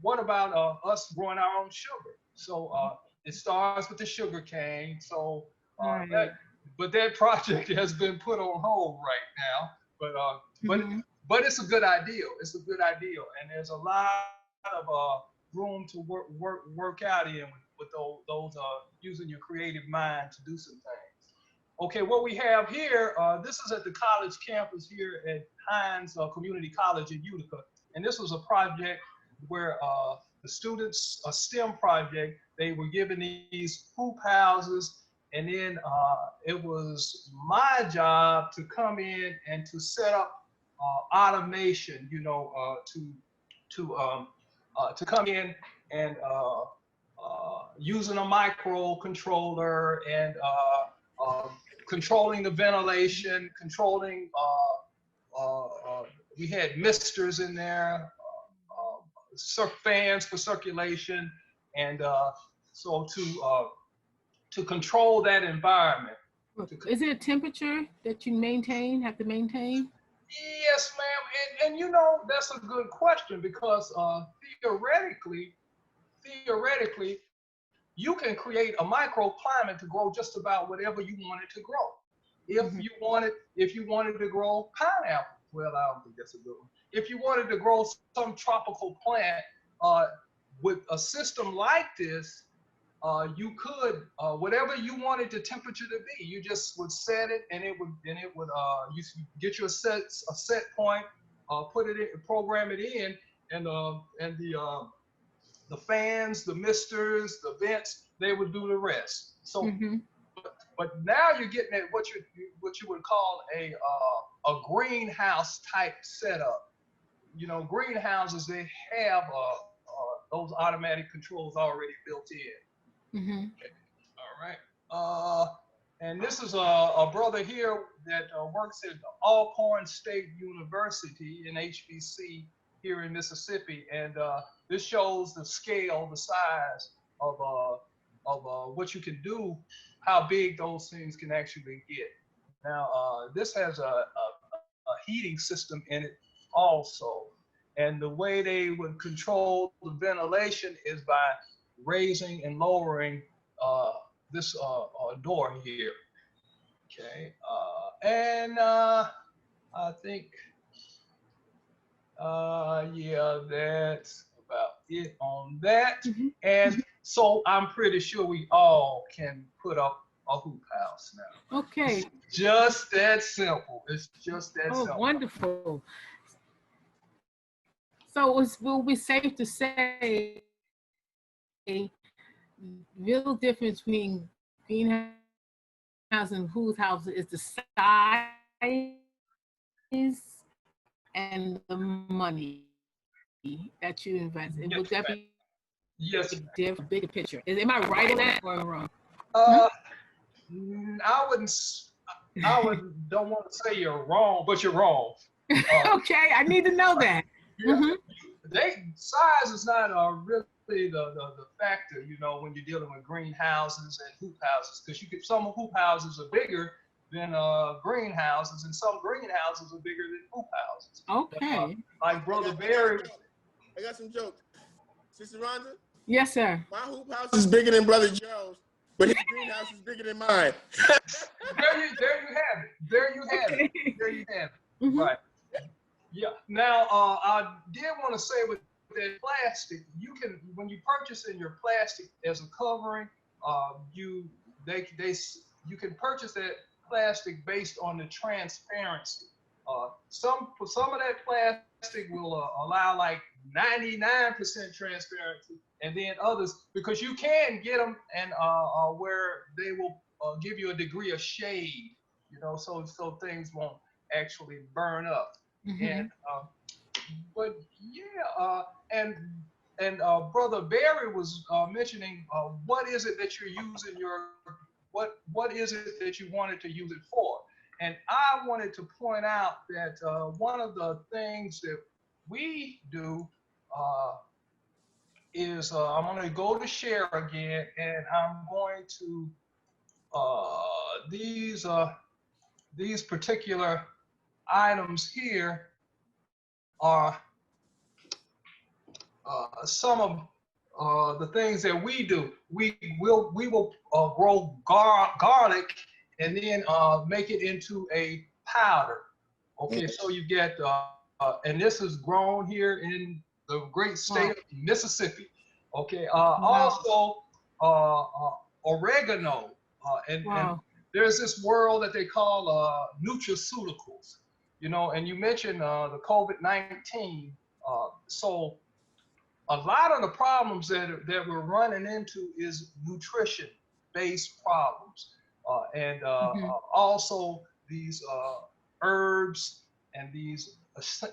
C: what about us growing our own sugar? So it starts with the sugar cane. So that project has been put on hold right now. But it's a good idea. It's a good idea, and there's a lot of room to work out in with those using your creative mind to do some things. Okay, what we have here, this is at the college campus here at Hines Community College in Utica, and this was a project where the students, a STEM project, they were given these hoop houses, and then it was my job to come in and to set up automation, you know, to come in and using a microcontroller and controlling the ventilation, controlling we had misters in there, fans for circulation, and so to control that environment.
A: Is it a temperature that you have to maintain?
C: Yes, ma'am. And you know, that's a good question because theoretically, you can create a microclimate to grow just about whatever you want it to grow. If you wanted to grow pineapple, well, I don't think that's a good one. If you wanted to grow some tropical plant, with a system like this, you could whatever you wanted the temperature to be, you just would set it, and it would you get your set point, put it in, program it in, and the fans, the misters, the vents, they would do the rest. So, but now you're getting at what you would call a greenhouse type setup. You know, greenhouses, they have those automatic controls already built in. Okay. All right. And this is a brother here that works at Alcorn State University in HBC here in Mississippi, and this shows the scale, the size of what you can do, how big those things can actually get. Now, this has a heating system in it also, and the way they would control the ventilation is by raising and lowering this door here. Okay, and I think, yeah, that's about it on that. And so I'm pretty sure we all can put up a hoop house now.
A: Okay.
C: It's just that simple. It's just that simple.
A: Oh, wonderful. So it will be safe to say the real difference between greenhouse and hoop house is the size and the money that you invest in. Would that be
C: yes,
A: a bigger picture? Am I right in that, or am I wrong?
C: I don't want to say you're wrong, but you're wrong.
A: Okay, I need to know that.
C: Size is not really the factor, you know, when you're dealing with greenhouses and hoop houses, because some hoop houses are bigger than greenhouses, and some greenhouses are bigger than hoop houses.
A: Okay.
C: Like Brother Barry.
B: I got some jokes. Sister Rhonda?
A: Yes, sir.
B: My hoop house is bigger than Brother Joe's, but his greenhouse is bigger than mine.
C: There you have it. There you have it. Right. Yeah. Now, I did want to say with that plastic, you can, when you purchase in your plastic as a covering, you can purchase that plastic based on the transparency. Some of that plastic will allow like 99% transparency, and then others, because you can get them and where they will give you a degree of shade, you know, so things won't actually burn up. And but yeah, and Brother Barry was mentioning what is it that you're using what is it that you wanted to use it for? And I wanted to point out that one of the things that we do is I'm going to go to share again, and I'm going to these particular items here are some of the things that we do. We will grow garlic and then make it into a powder. Okay, so you get, and this is grown here in the great state of Mississippi. Okay, also oregano, and there's this world that they call nutraceuticals. You know, and you mentioned the COVID-19. So a lot of the problems that we're running into is nutrition-based problems, and also these herbs and these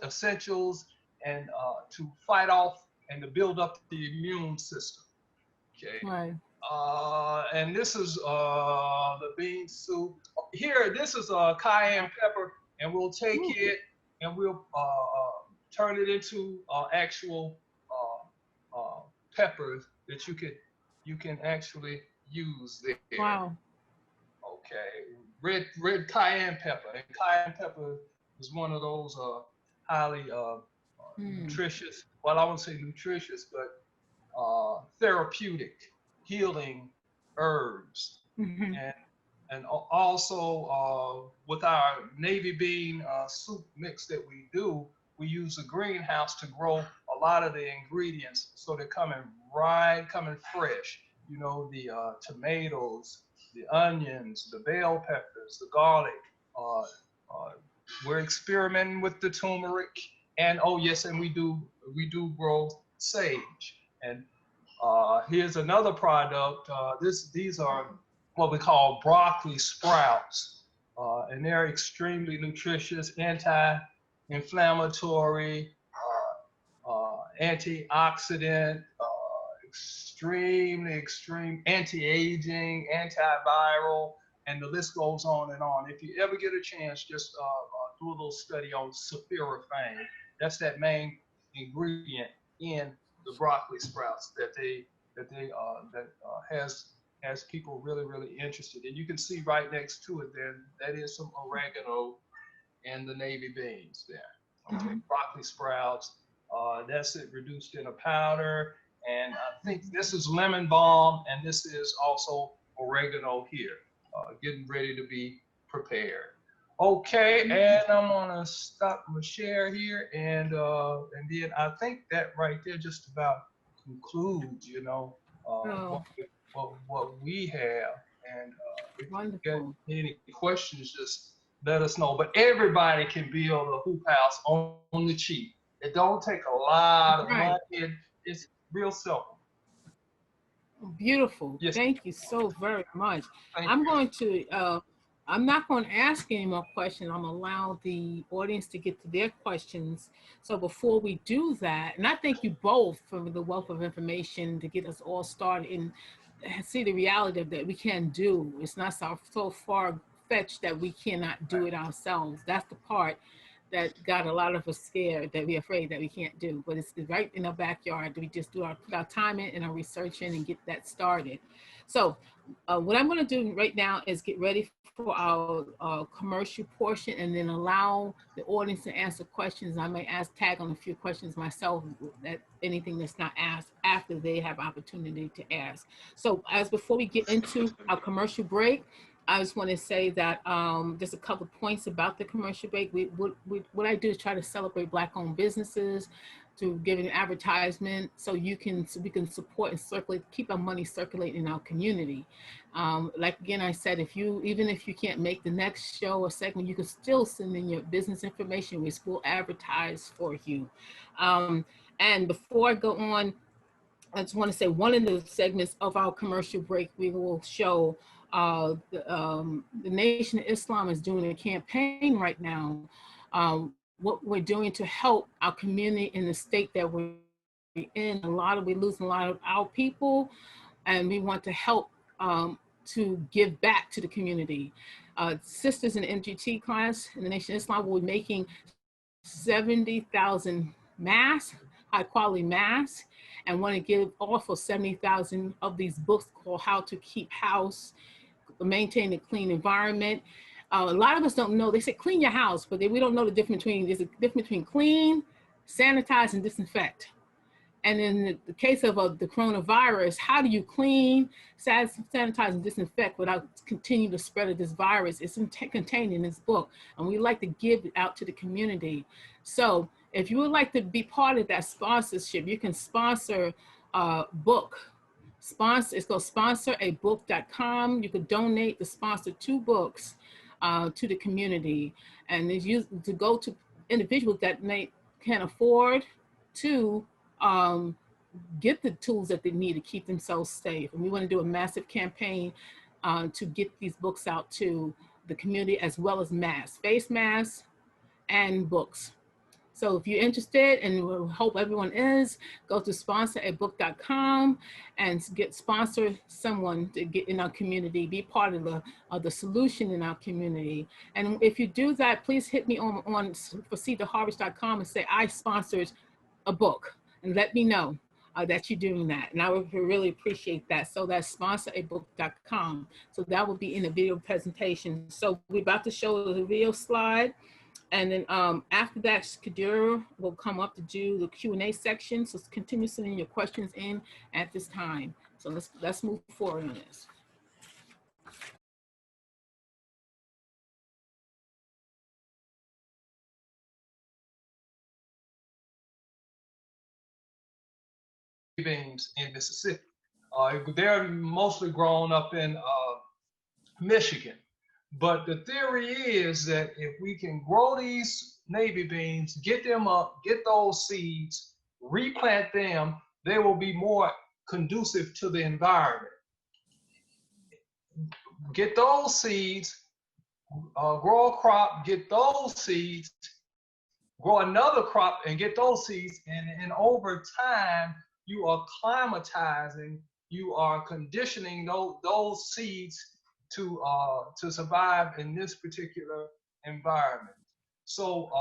C: essentials, and to fight off and to build up the immune system. Okay.
A: Right.
C: And this is the bean soup. Here, this is cayenne pepper, and we'll take it and we'll turn it into actual peppers that you can actually use there.
A: Wow.
C: Okay, red cayenne pepper, and cayenne pepper is one of those highly nutritious. Well, I won't say nutritious, but therapeutic, healing herbs,
A: Mm-hmm.
C: and also with our navy bean soup mix that we do, we use a greenhouse to grow a lot of the ingredients, so they're coming fresh. You know, the tomatoes, the onions, the bell peppers, the garlic. Uh, uh, we're experimenting with the turmeric, and oh yes, and we do grow sage. And here's another product. These are what we call broccoli sprouts, and they're extremely nutritious, anti-inflammatory, antioxidant, extreme anti-aging, antiviral, and the list goes on and on. If you ever get a chance, just do a little study on sulforaphane. That's that main ingredient in the broccoli sprouts that has people really interested. And you can see right next to it there, that is some oregano and the navy beans there. Okay, broccoli sprouts. That's it reduced in a powder. And I think this is lemon balm, and this is also oregano here, getting ready to be prepared. Okay, and I'm gonna stop my share here, and then I think that right there just about concludes, you know,
A: Oh,
C: what we have. And if you get
A: wonderful.
C: any questions, just let us know. But everybody can build a hoop house on the cheap. It don't take a lot of
A: Right.
C: money. It's real simple.
A: Beautiful.
C: Yes,
A: Thank you so very much.
C: thank
A: I'm
C: you.
A: going to, I'm not going to ask any more questions. I'm allow the audience to get to their questions. So before we do that, and I thank you both for the wealth of information to get us all started and see the reality of that we can do. It's not so far fetched that we cannot do it ourselves. That's the part that got a lot of us scared, that we're afraid that we can't do, but it's right in our backyard. We just put our time in and our research in and get that started. So what I'm going to do right now is get ready for our commercial portion, and then allow the audience to answer questions. I may tag on a few questions myself, that anything that's not asked after they have opportunity to ask. So before we get into our commercial break, I just want to say that just a couple of points about the commercial break. What I do is try to celebrate Black-owned businesses, to give an advertisement so we can support and circulate, keep our money circulating in our community. Like again, I said, even if you can't make the next show or segment, you can still send in your business information. We will advertise for you. And before I go on, I just want to say one of the segments of our commercial break, we will show the Nation of Islam is doing a campaign right now. What we're doing to help our community in the state that we're in. We're losing a lot of our people, and we want to help to give back to the community. Sisters in the MGT class in the Nation of Islam will be making 70,000 masks, high quality masks, and want to give also 70,000 of these books called How to Keep House, Maintain a Clean Environment. A lot of us don't know, they say clean your house, but we don't know the difference between, there's a difference between clean, sanitize, and disinfect. And in the case of the coronavirus, how do you clean, sanitize, and disinfect without continuing to spread of this virus? It's contained in this book, and we like to give it out to the community. So if you would like to be part of that sponsorship, you can sponsor a book. It's called sponsorabook.com. You could donate to sponsor 2 books to the community, and it's used to go to individuals that can afford to get the tools that they need to keep themselves safe. And we want to do a massive campaign to get these books out to the community, as well as masks, face masks and books. So if you're interested, and we hope everyone is, go to sponsorabook.com and sponsor someone to get in our community, be part of the solution in our community. And if you do that, please hit me on for seedtoharvest.com and say I sponsored a book, and let me know that you're doing that. And I would really appreciate that. So that's sponsorabook.com. So that will be in a video presentation. So we're about to show the video slide. And then after that, Kadira will come up to do the Q&A section. So continue sending your questions in at this time. So let's move forward on this.
C: Beans in Mississippi. They're mostly grown up in Michigan. But the theory is that if we can grow these navy beans, get them up, get those seeds, replant them, they will be more conducive to the environment. Get those seeds, grow a crop, get those seeds, grow another crop and get those seeds. And over time, you are climatizing, you are conditioning those seeds to survive in this particular environment. So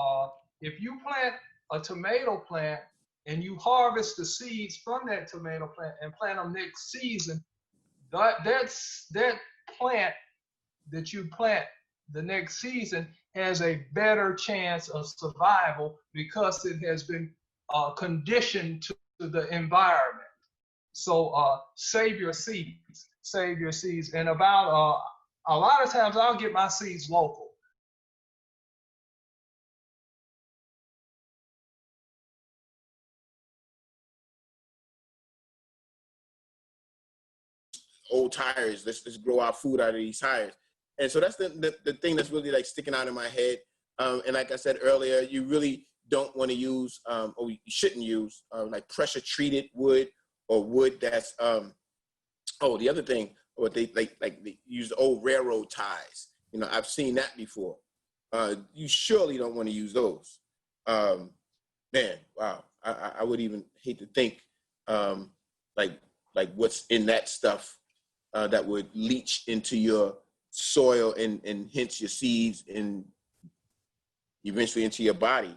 C: if you plant a tomato plant and you harvest the seeds from that tomato plant and plant them next season, that plant that you plant the next season has a better chance of survival because it has been conditioned to the environment. So save your seeds, save your seeds. And about a lot of times I'll get my seeds local.
B: Old tires. Let's grow our food out of these tires. And so that's the thing that's really like sticking out in my head. And like I said earlier, you really don't want to use, or you shouldn't use like pressure treated wood or wood that's, the other thing, what they use old railroad ties. You know, I've seen that before. You surely don't want to use those. Man, wow. I would even hate to think like what's in that stuff that would leach into your soil and hence your seeds and eventually into your body.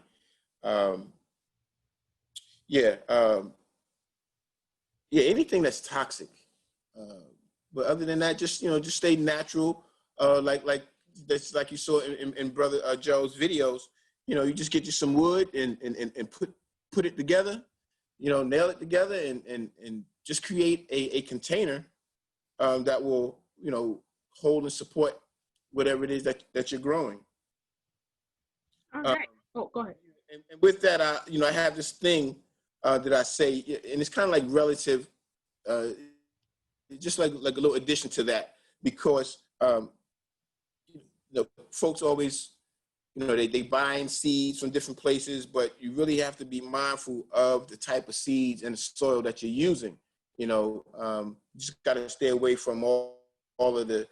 B: Anything that's toxic. But other than that, just stay natural. Like you saw in Brother Joe's videos. You just get you some wood and put it together. Nail it together and just create a container that will hold and support whatever it is that you're growing.
A: All right. Go ahead.
B: And with that, I have this thing that I say, and it's kind of like relative, just like a little addition to that, because folks always, they buying seeds from different places, but you really have to be mindful of the type of seeds and the soil that you're using. You just got to stay away from all of the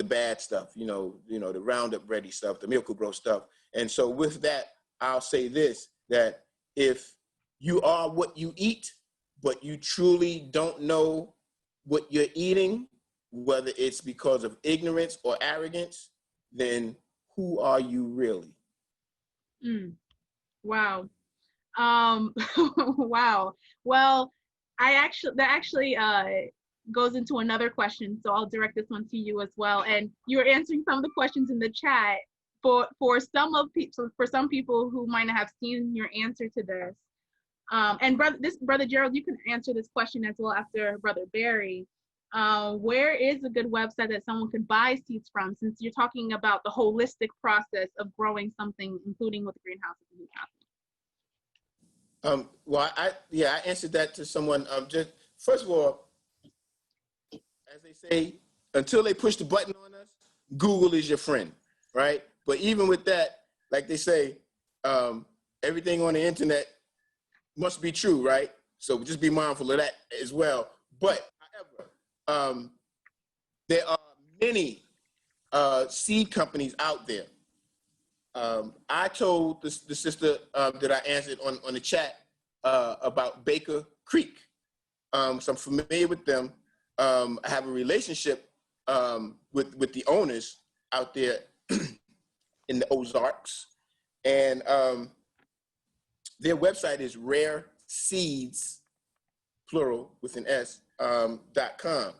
B: bad stuff, the Roundup Ready stuff, the Miracle-Gro stuff. And so with that, I'll say this, that if you are what you eat, but you truly don't know what you're eating, whether it's because of ignorance or arrogance, then who are you really?
D: Wow. Wow. Well, that actually goes into another question. So I'll direct this one to you as well. And you were answering some of the questions in the chat for some people who might not have seen your answer to this. And Brother Gerald, you can answer this question as well after Brother Barry. Where is a good website that someone could buy seeds from, since you're talking about the holistic process of growing something, including with greenhouses and greenhouses?
B: Well, I answered that to someone. Just first of all, as they say, until they push the button on us, Google is your friend, right? But even with that, like they say, everything on the internet must be true, right? So just be mindful of that as well. But however, there are many seed companies out there I told the sister that I answered on the chat about Baker Creek. So I'm familiar with them. I have a relationship with the owners out there in the Ozarks, and their website is Rare Seeds, plural with an S, .com.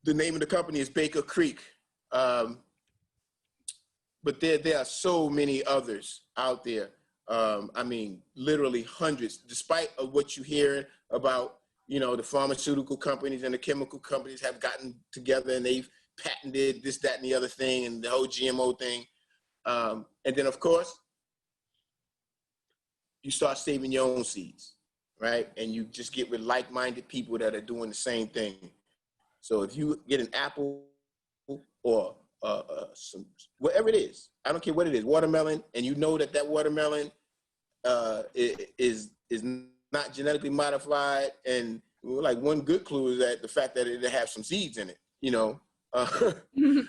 B: The name of the company is Baker Creek. But there are so many others out there. I mean, literally hundreds, despite of what you hear about, you know, the pharmaceutical companies and the chemical companies have gotten together and they've patented this, that, and the other thing, and the whole GMO thing. And then, of course, you start saving your own seeds, right? And you just get with like-minded people that are doing the same thing. So if you get an apple or some, whatever it is, I don't care what it is, watermelon, and you know that watermelon is not genetically modified, and like one good clue is that the fact that it have some seeds in it, you know, you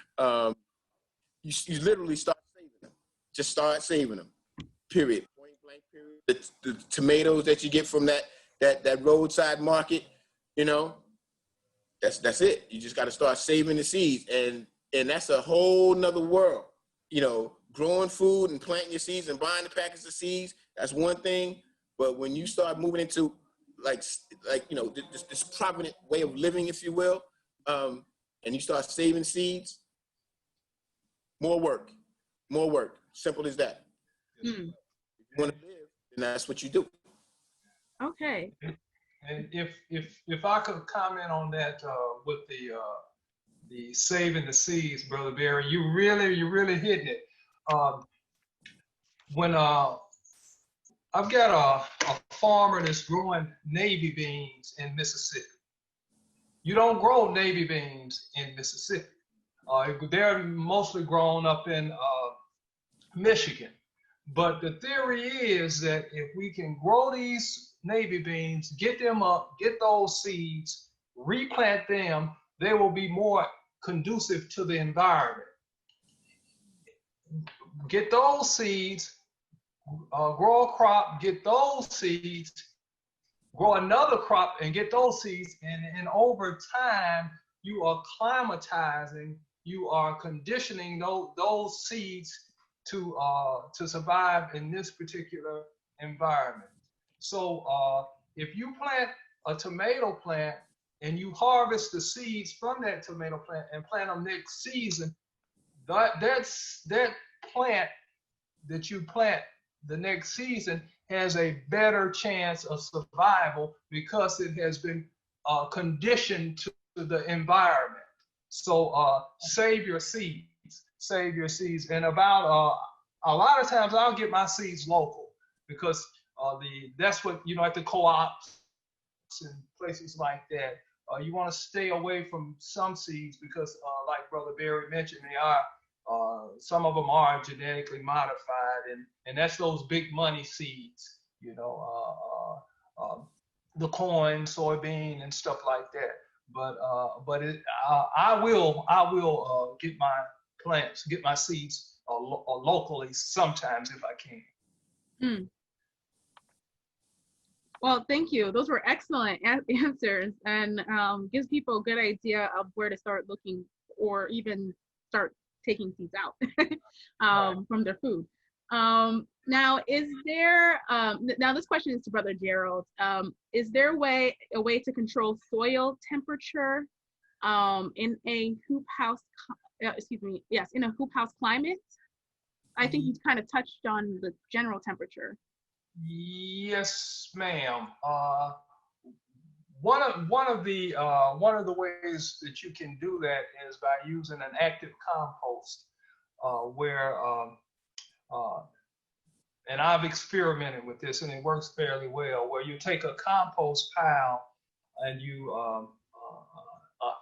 B: literally start saving them. Just start saving them. Period. Point blank. Period. The tomatoes that you get from that roadside market, you know, that's it. You just got to start saving the seeds, and that's a whole nother world. You know, growing food and planting your seeds and buying the packets of seeds, that's one thing. But when you start moving into like you know, this provident way of living, if you will, and you start saving seeds, more work. Simple as that. If you want to live, then that's what you do.
D: Okay.
C: And if I could comment on that with the saving the seeds, Brother Barry, you really hitting it. When I've got a farmer that's growing navy beans in Mississippi. You don't grow navy beans in Mississippi. They're mostly grown up in Michigan. But the theory is that if we can grow these navy beans, get them up, get those seeds, replant them, they will be more conducive to the environment. Get those seeds, grow a crop, get those seeds, grow another crop and get those seeds, and over time, you are climatizing, you are conditioning those seeds to survive in this particular environment. So if you plant a tomato plant and you harvest the seeds from that tomato plant and plant them next season, that plant that you plant the next season has a better chance of survival because it has been conditioned to the environment. So save your seeds. And about a lot of times I'll get my seeds local because that's what, you know, at the co-ops and places like that, you want to stay away from some seeds because like Brother Barry mentioned, they are some of them are genetically modified, and that's those big money seeds, you know, the corn, soybean, and stuff like that. But I will get my plants, get my seeds locally sometimes if I can.
D: Well, thank you. Those were excellent answers, and gives people a good idea of where to start looking or even start taking seeds out from their food. Now, is there, now this question is to Brother Gerald, is there a way to control soil temperature in a hoop house, in a hoop house climate? I think you kind of touched on the general temperature.
C: Yes, ma'am. One of the ways that you can do that is by using an active compost, where and I've experimented with this and it works fairly well. Where you take a compost pile and you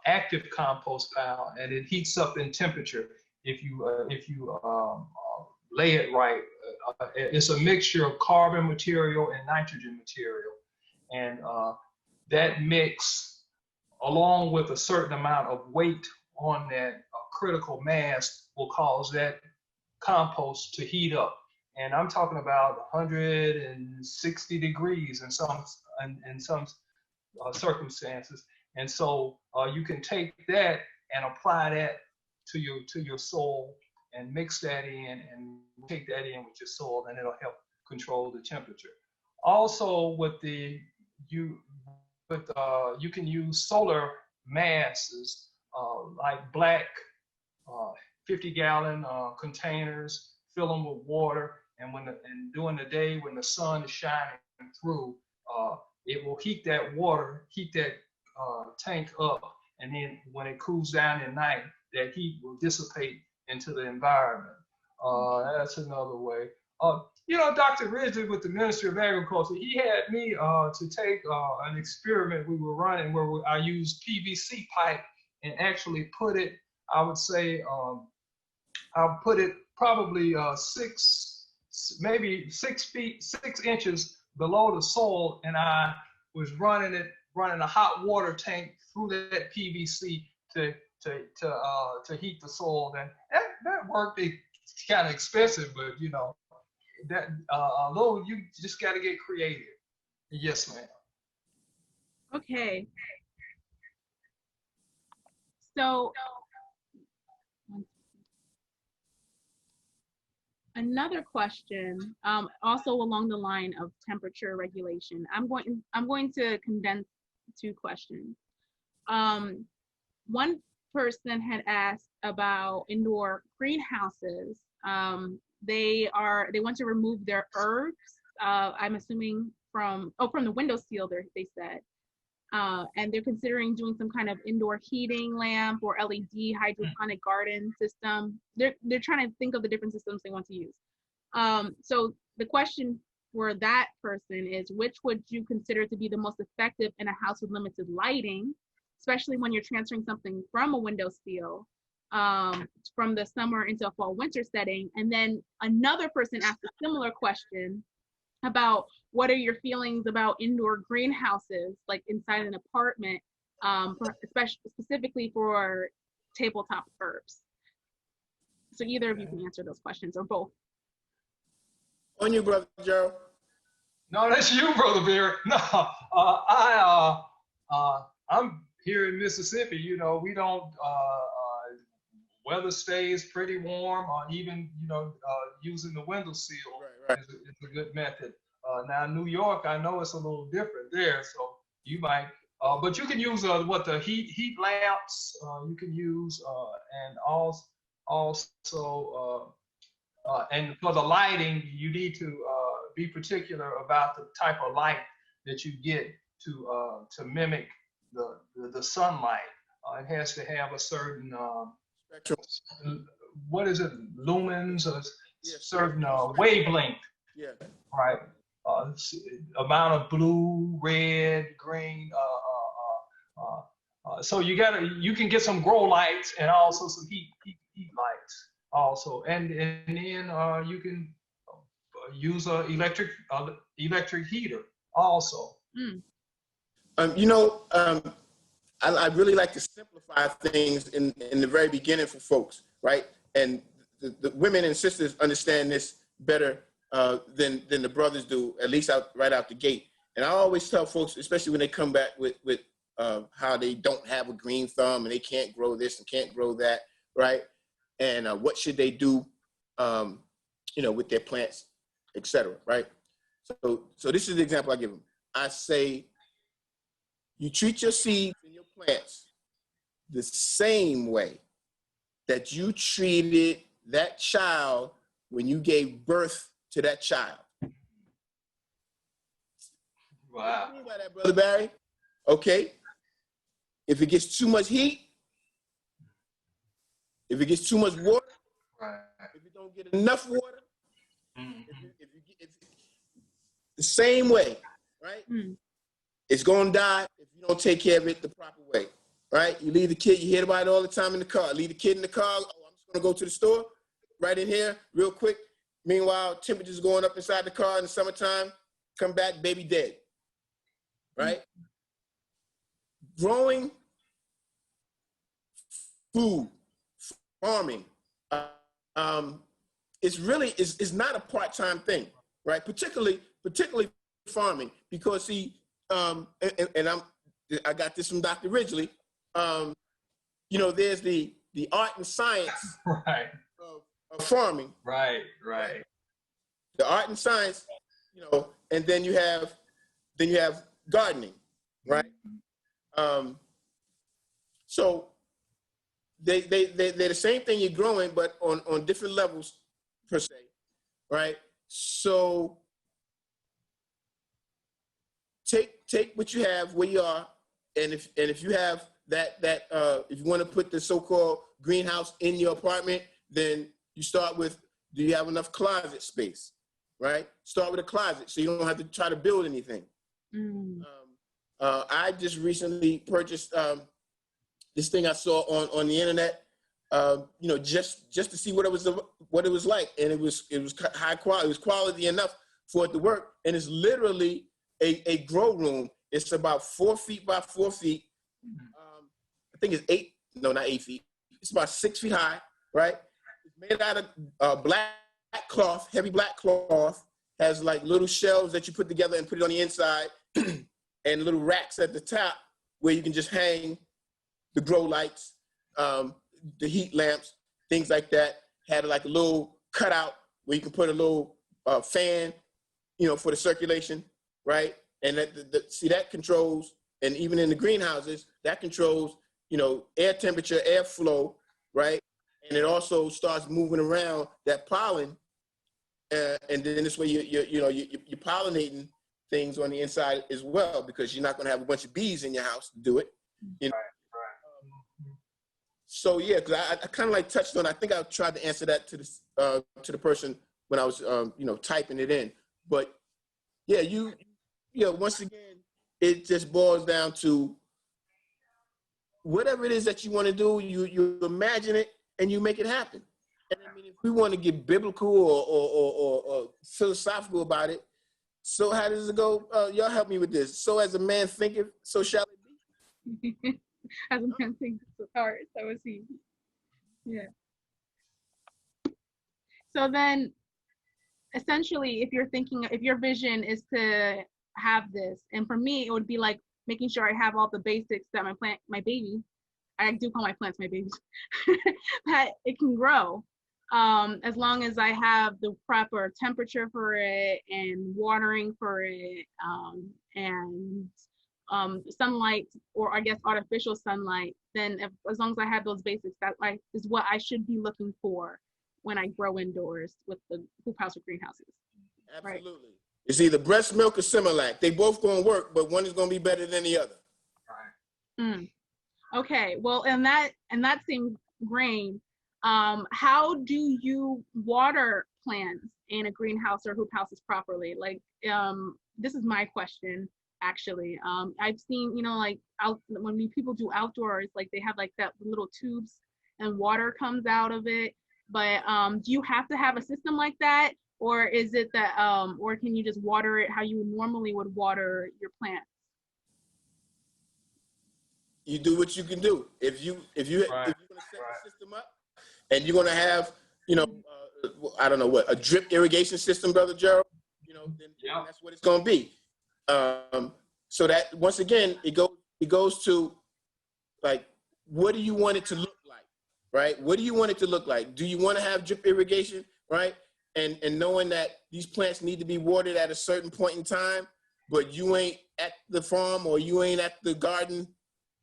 C: active compost pile, and it heats up in temperature if you lay it right. It's a mixture of carbon material and nitrogen material, and that mix, along with a certain amount of weight on that critical mass, will cause that compost to heat up. And I'm talking about 160 degrees in some circumstances. And so you can take that and apply that to your soil and mix that in and take that in with your soil, and it'll help control the temperature. Also, you can use solar masses like black 50-gallon containers, fill them with water, and during the day when the sun is shining through, it will heat that tank up, and then when it cools down at night, that heat will dissipate into the environment. That's another way. Dr. Ridgely with the Ministry of Agriculture, he had me to take an experiment we were running where I used PVC pipe and actually put it, I would say, I'll put it probably 6 inches below the soil, and I was running a hot water tank through that PVC to heat the soil. And that worked. It's kind of expensive, but that although you just got to get creative. Yes, ma'am.
D: Okay. So another question, also along the line of temperature regulation. I'm going to condense 2 questions. One person had asked about indoor greenhouses. They want to remove their herbs. I'm assuming from the windowsill. They said, and they're considering doing some kind of indoor heating lamp or LED hydroponic garden system. They're trying to think of the different systems they want to use. So the question for that person is, which would you consider to be the most effective in a house with limited lighting, especially when you're transferring something from a windowsill from the summer into a fall winter setting? And then another person asked a similar question about what are your feelings about indoor greenhouses, like inside an apartment, specifically for tabletop herbs. So either of you can answer those questions, or both.
B: On you, Brother Gerald.
C: No, that's you, Brother Barry. No, I'm here in Mississippi. We don't. Weather stays pretty warm, or even using the windowsill
B: Right.
C: is a good method. Now New York, I know it's a little different there, so you might. But you can use the heat lamps. You can use and also and for the lighting, you need to be particular about the type of light that you get to mimic the sunlight. It has to have a certain
B: Spectrum.
C: what is it, lumens, or certain
B: Spectrum.
C: wavelength,
B: Yeah.
C: right? Amount of blue, red, green. So you can get some grow lights and also some heat lights also, and then you can use a electric heater also.
B: I really like to simplify things in the very beginning for folks, right? And the women and sisters understand this better than the brothers do, at least right out the gate. And I always tell folks, especially when they come back with how they don't have a green thumb and they can't grow this and can't grow that, right? And what should they do, with their plants, etc., right? So this is the example I give them. I say, you treat your seeds and your plants the same way that you treated that child when you gave birth to that child.
C: Wow.
B: What do you mean by that, Brother Barry? Okay. If it gets too much heat, if it gets too much water,
C: Right.
B: if you don't get enough water, if the same way, right? It's going to die if you don't take care of it the proper way, right? You leave the kid, you hear about it all the time in the car. Leave the kid in the car. Oh, I'm just going to go to the store right in here real quick. Meanwhile, temperature's going up inside the car in the summertime. Come back, baby dead, right? Growing food, farming, it's not a part-time thing, right? Particularly farming, because see, and I got this from Dr. Ridgely. You know, there's the art and science
C: Right.
B: of farming.
C: Right.
B: The art and science, you know, and then you have gardening, right? So they're the same thing you're growing, but on different levels per se, right? So take what you have where you are, and if you have that if you want to put the so-called greenhouse in your apartment, then you start with, do you have enough closet space, right? Start with a closet so you don't have to try to build anything. I just recently purchased this thing I saw on the internet, you know, just to see what it was like, and it was high quality. It was quality enough for it to work, and it's literally a grow room. It's about 4 feet by 4 feet. I think it's not 8 feet. It's about 6 feet high, right? It's made out of black cloth, heavy black cloth. Has like little shelves that you put together and put it on the inside, and little racks at the top where you can just hang the grow lights, the heat lamps, things like that. Had like a little cutout where you can put a little fan, you know, for the circulation, right? And that controls, and even in the greenhouses, that controls, you know, air temperature, airflow, right? And it also starts moving around that pollen, and then this way you're pollinating things on the inside as well, because you're not going to have a bunch of bees in your house to do it. You know?
C: Right.
B: So yeah, because I kind of like touched on. I think I tried to answer that to the person when I was you know, typing it in. But yeah, you know, once again, it just boils down to whatever it is that you want to do. You imagine it and you make it happen. And I mean, if we want to get biblical or philosophical about it, so how does it go? Y'all help me with this. So as a man thinketh, so shall it be.
D: As a man thinks with heart, so is he. Yeah. So then, essentially, if your vision is to have this, and for me, it would be like making sure I have all the basics that my baby, I do call my plants my babies, that it can grow. As long as I have the proper temperature for it and watering for it, and sunlight, or I guess artificial sunlight, then as long as I have those basics, that is what I should be looking for when I grow indoors with the hoop house or greenhouses.
B: Absolutely.
D: Right.
B: It's either breast milk or Similac. They both going to work, but one is going to be better than the other.
C: Right.
D: Okay. Well, in that same grain, how do you water plants in a greenhouse or hoop houses properly? Like, this is my question. Actually, I've seen, you know, like when people do outdoors, like they have like that little tubes and water comes out of it. But do you have to have a system like that, or is it that, or can you just water it how you normally would water your plants?
B: You do what you can do. If you're going to set the system up, and you're going to have, you know, I don't know what, a drip irrigation system, Brother Gerald, you know, then that's what it's going to be. So that, once again, it goes to, like, what do you want it to look like, right? What do you want it to look like? Do you want to have drip irrigation, right? And knowing that these plants need to be watered at a certain point in time, but you ain't at the farm or you ain't at the garden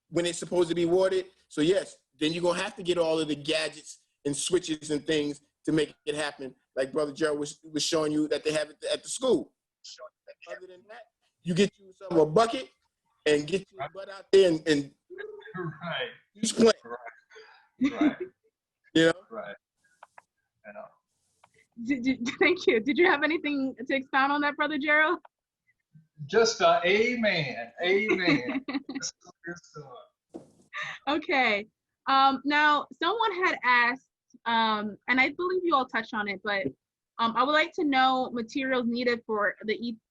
B: when it's supposed to be watered. So yes, then you're going to have to get all of the gadgets and switches and things to make it happen. Like Brother Gerald was showing you that they have it at the school. Other than that, you get you a bucket and get your butt out there and
C: Right.
B: each plant.
C: Right.
B: You know?
C: Right. I know.
D: Thank you. Did you have anything to expound on that, Brother Gerald?
C: Just amen. Amen.
D: Okay. Now, someone had asked, and I believe you all touched on it, but I would like to know materials needed for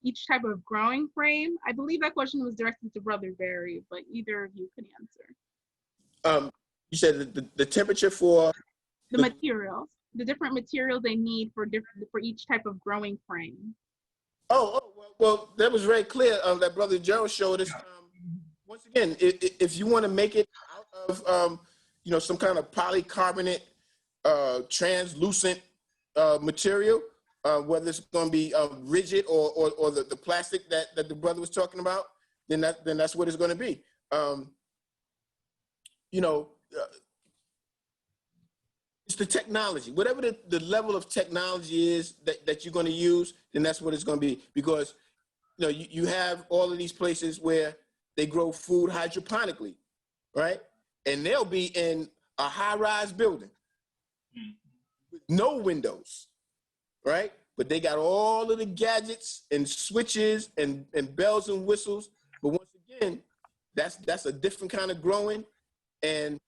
D: each type of growing frame. I believe that question was directed to Brother Barry, but either of you can answer.
B: You said the temperature for
D: the materials. the different materials they need for each type of growing frame.
B: Well, that was very clear. That Brother Gerald showed us. Once again, if you want to make it out of some kind of polycarbonate, translucent material, whether it's going to be rigid or the plastic that the brother was talking about, then that's what it's going to be. It's the technology. Whatever the level of technology is that you're going to use, then that's what it's going to be. Because you have all of these places where they grow food hydroponically, right? And they'll be in a high-rise building with no windows, right? But they got all of the gadgets and switches and bells and whistles. But once again, that's a different kind of growing. And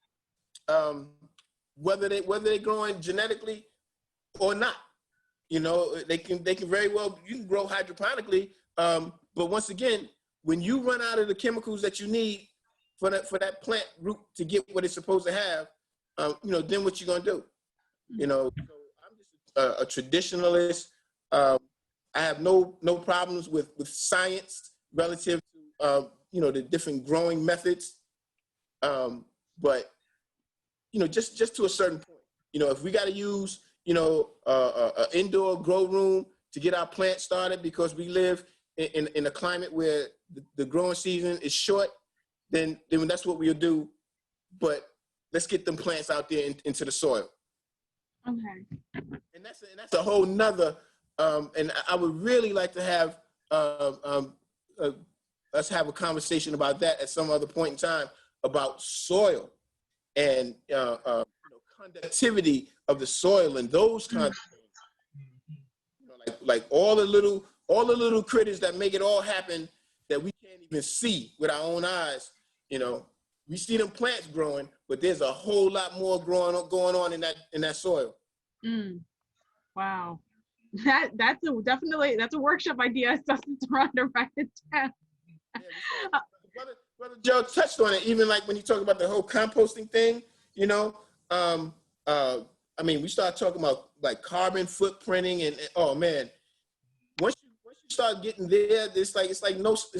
B: whether they're growing genetically or not, they can very well, you can grow hydroponically. But once again, when you run out of the chemicals that you need for that plant root to get what it's supposed to have, then what you gonna do? So I'm just a traditionalist. I have no problems with science relative to the different growing methods. But just to a certain point, if we got to use an indoor grow room to get our plants started because we live in a climate where the growing season is short, then that's what we'll do. But let's get them plants out there into the soil.
D: Okay.
B: And that's a whole nother. And I would really like to have us have a conversation about that at some other point in time about soil and conductivity of the soil and those kinds of things. Like all the little critters that make it all happen that we can't even see with our own eyes. We see them plants growing, but there's a whole lot more going on in that soil.
D: Wow, that's a workshop idea. So to write it down.
B: Brother Joe touched on it. Even like when you talk about the whole composting thing, we start talking about like carbon footprinting and oh man, once you start getting there, there's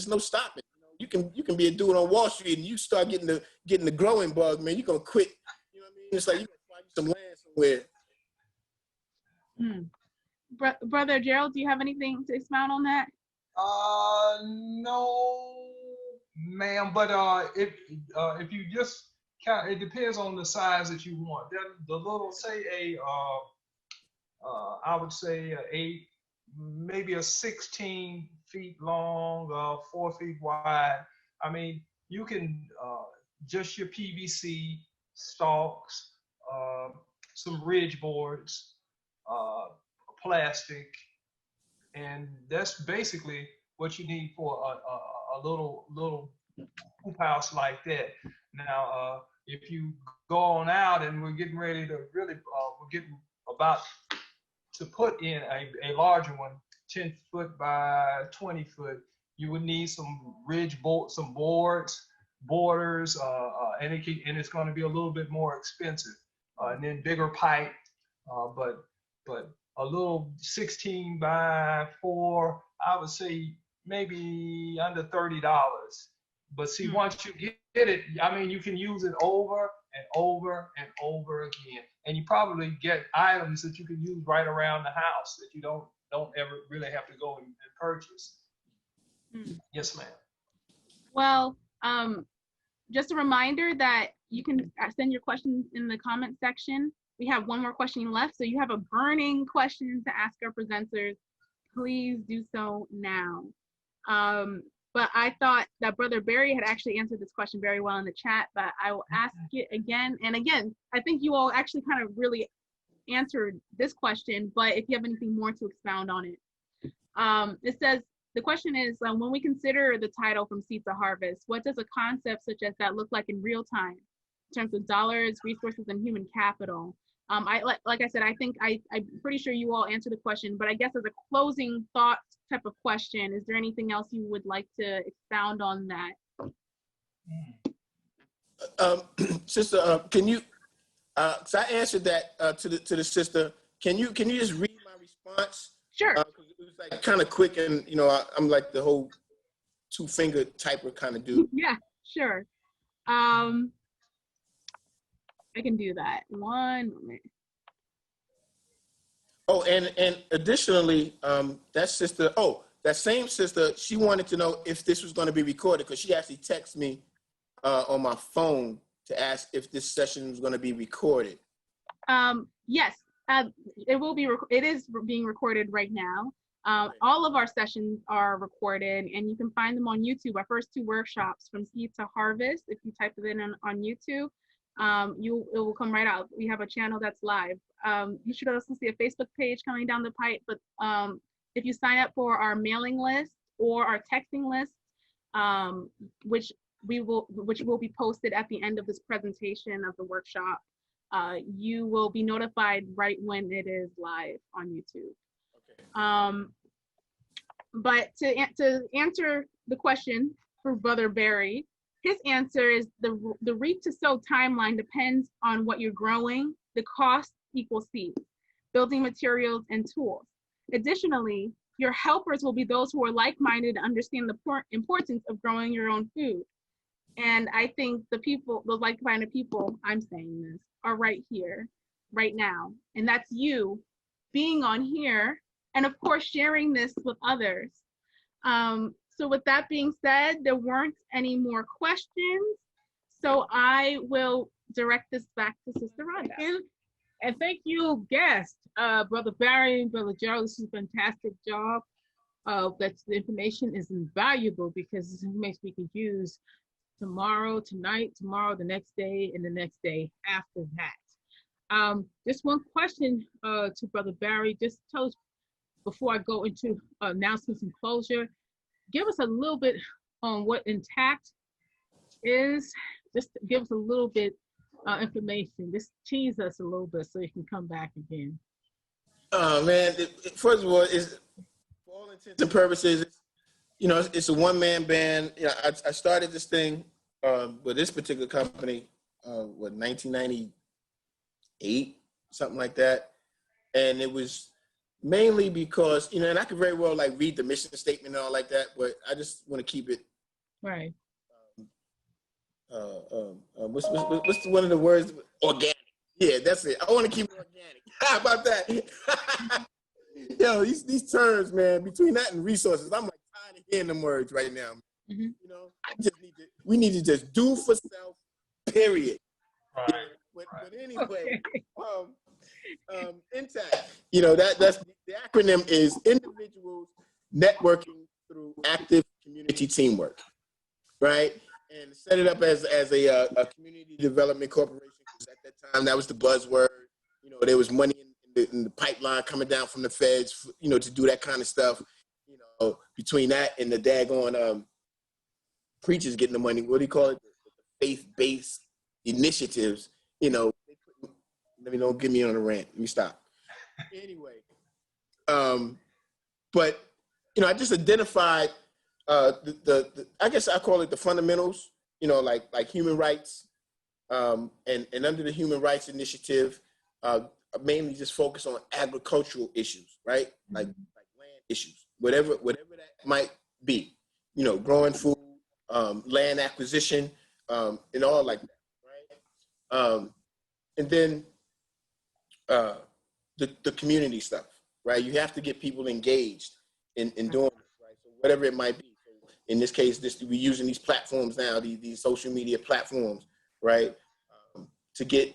B: no stopping. You can be a dude on Wall Street and you start getting the growing bug, man. You're gonna quit. You know what I mean? It's like you gotta find some land somewhere.
D: Brother Gerald, do you have anything to expound on that?
C: No, ma'am. But if you just count, it depends on the size that you want. The little, say I would say maybe a 16 feet long, 4 feet wide. I mean, you can just your PVC stalks, some ridge boards, plastic, and that's basically what you need for a little hoop house like that. Now, if you go on out and we're getting ready to really, we're getting about to put in a larger one, 10 foot by 20 foot, you would need some some borders, and it's going to be a little bit more expensive, and then bigger pipe, but a little 16 by 4, I would say maybe under $30. But see, once you get it, I mean, you can use it over and over and over again, and you probably get items that you can use right around the house that you don't ever really have to go and purchase. Yes, ma'am.
D: Well, just a reminder that you can send your questions in the comment section. We have one more question left, so you have a burning question to ask our presenters. Please do so now. But I thought that Brother Barry had actually answered this question very well in the chat, but I will ask it again. And again, I think you all actually kind of really answered this question, but if you have anything more to expound on it. It says, the question is, when we consider the title From Seed to Harvest, what does a concept such as that look like in real time in terms of dollars, resources, and human capital? Like I said, I think I'm pretty sure you all answered the question, but I guess as a closing thought type of question, is there anything else you would like to expound on that?
B: Sister, can you So I answered that to the sister. Can you just read my response?
D: Sure.
B: 'Cause it was like kind of quick, and I'm like the whole two-finger typer kind of dude.
D: Yeah, sure. I can do that. One moment.
B: Oh, and additionally, that same sister, she wanted to know if this was going to be recorded, because she actually texted me on my phone to ask if this session was going to be recorded.
D: Yes, it will be. It is being recorded right now. All of our sessions are recorded, and you can find them on YouTube. Our first 2 workshops, From Seed to Harvest, if you type it in on YouTube, it will come right out. We have a channel that's live. You should also see a Facebook page coming down the pipe. But if you sign up for our mailing list or our texting list, which will be posted at the end of this presentation of the workshop, you will be notified right when it is live on YouTube. Okay. But to answer the question for Brother Barry, his answer is the reap to sow timeline depends on what you're growing. The cost equals seeds, building materials, and tools. Additionally, your helpers will be those who are like-minded and understand the importance of growing your own food. And I think the like-minded people, I'm saying this, are right here, right now. And that's you being on here, and of course, sharing this with others. So with that being said, there weren't any more questions. So I will direct this back to Sister Rhonda.
A: And thank you, guest, Brother Barry and Brother Gerald. This is a fantastic job. That the information is invaluable, because this information we can use tomorrow, tonight, tomorrow, the next day, and the next day after that. Just one question to Brother Barry. Just tell us, before I go into announcements and closure, give us a little bit on what Intact is. Just give us a little bit information. Just tease us a little bit so you can come back again.
B: Oh man! First of all, for all intents and purposes, it's a one-man band. I started this thing with this particular company, 1998, something like that, and it was mainly because and I could very well like read the mission statement and all like that, but I just want to keep it
A: right.
B: What's one of the words? Organic. Yeah, that's it. I want to keep it organic. How about that? Yo, these terms, man, between that and resources, I'm like tired of hearing them words right now.
A: Mm-hmm.
B: We need to just do for self, period.
C: Right.
B: But anyway, Intact, that's the acronym is Individuals Networking Through Active Community Teamwork, right? And set it up as a community development corporation, because at that time that was the buzzword. There was money in the pipeline coming down from the feds, to do that kind of stuff. Between that and the daggone preachers getting the money, what do you call it? The faith-based initiatives. Let me don't get me on a rant. Let me stop. Anyway, but I just identified the I guess I call it the fundamentals. Like human rights, and under the Human Rights Initiative, mainly just focus on agricultural issues, right? Like land issues, whatever that might be. Growing food, land acquisition, and all like that, right? And then the community stuff, right? You have to get people engaged in doing this, right? So whatever it might be. So in this case, we're using these platforms now, these social media platforms, right? To get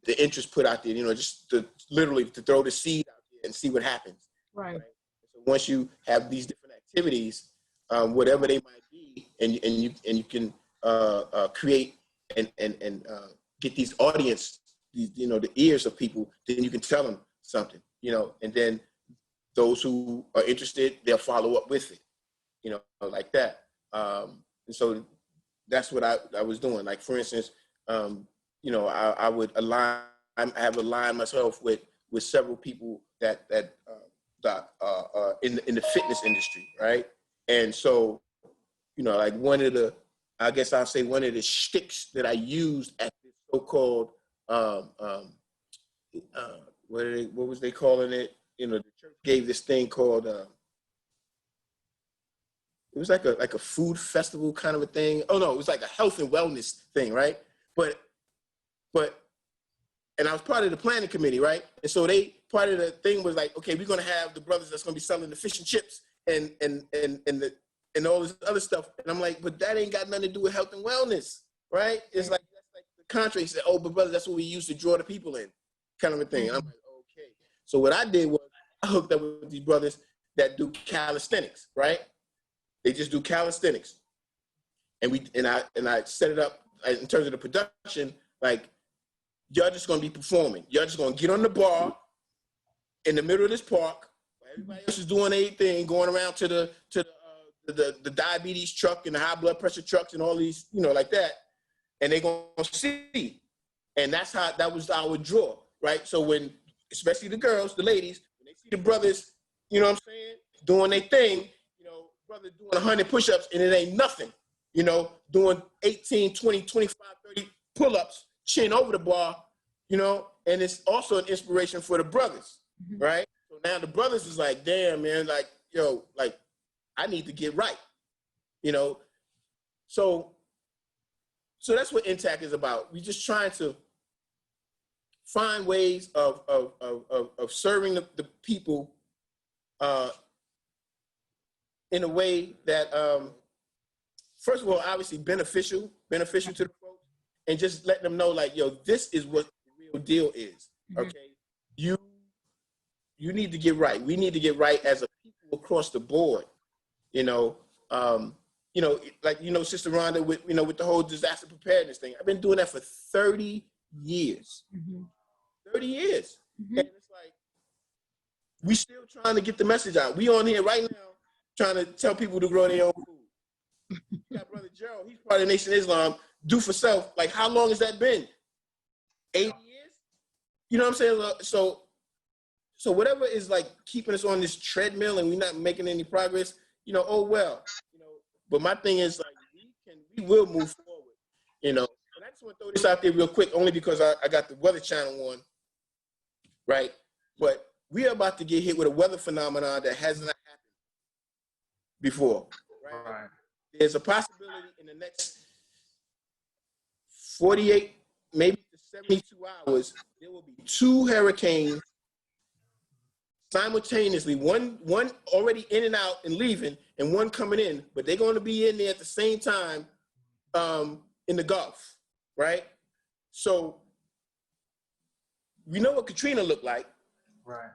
B: the interest put out there, just to literally to throw the seed out there and see what happens.
A: Right.
B: So once you have these different activities, whatever they might be, and you can create and get these audience, the ears of people, then you can tell them something, and then those who are interested, they'll follow up with it, like that. And so that's what I was doing. Like, for instance, I have aligned myself with several people that are in the fitness industry, right? And so, like one of the shticks that I used at this so-called what was they calling it? You know, the church gave this thing called, it was like a food festival kind of a thing. Oh no, it was like a health and wellness thing, right? But, and I was part of the planning committee, right? And so part of the thing was like, okay, we're gonna have the brothers that's gonna be selling the fish and chips and all this other stuff. And I'm like, but that ain't got nothing to do with health and wellness, right? It's like, that's like the contrary. He said, oh, but brother, that's what we used to draw the people in, kind of a thing. And I'm like, okay. So what I did was I hooked up with these brothers that do calisthenics, right? They just do calisthenics. And I set it up in terms of the production, like, y'all just gonna be performing. Y'all just gonna get on the bar in the middle of this park. Everybody else is doing their thing, going around to the diabetes truck and the high blood pressure trucks and all these, you know, like that. And they're gonna see. And that was our draw, right? So when, especially the girls, the ladies, when they see the brothers, you know what I'm saying, doing their thing, you know, brother doing 100 push-ups and it ain't nothing, you know, doing 18, 20, 25, 30 pull-ups, chin over the bar, you know, and it's also an inspiration for the brothers, right? So now the brothers is like, damn, man, like, yo, like, I need to get right, you know? So that's what Intact is about. We're just trying to find ways of serving the people in a way that, first of all, obviously beneficial to the folks, and just let them know, like, yo, this is what the real deal is, okay? You need to get right. We need to get right as a people across the board, you know? Like, you know, Sister Rhonda, with the whole disaster preparedness thing, I've been doing that for 30 years. 30 years. And it's like, we still trying to get the message out. We on here right now trying to tell people to grow their own food. You got Brother Gerald, he's part of Nation of Islam, do for self. Like, how long has that been? 80 years? You know what I'm saying? So whatever is like keeping us on this treadmill and we're not making any progress, you know, oh well. You know, but my thing is, like, we will move forward, you know. And I just want to throw this out there real quick, only because I got the Weather Channel on, right? But we are about to get hit with a weather phenomenon that has not happened before, right? There's a possibility in the next 48, maybe to 72 hours, there will be 2 hurricanes simultaneously, one already in and out and leaving, and one coming in, but they're going to be in there at the same time in the Gulf, right? So we know what Katrina looked like, right?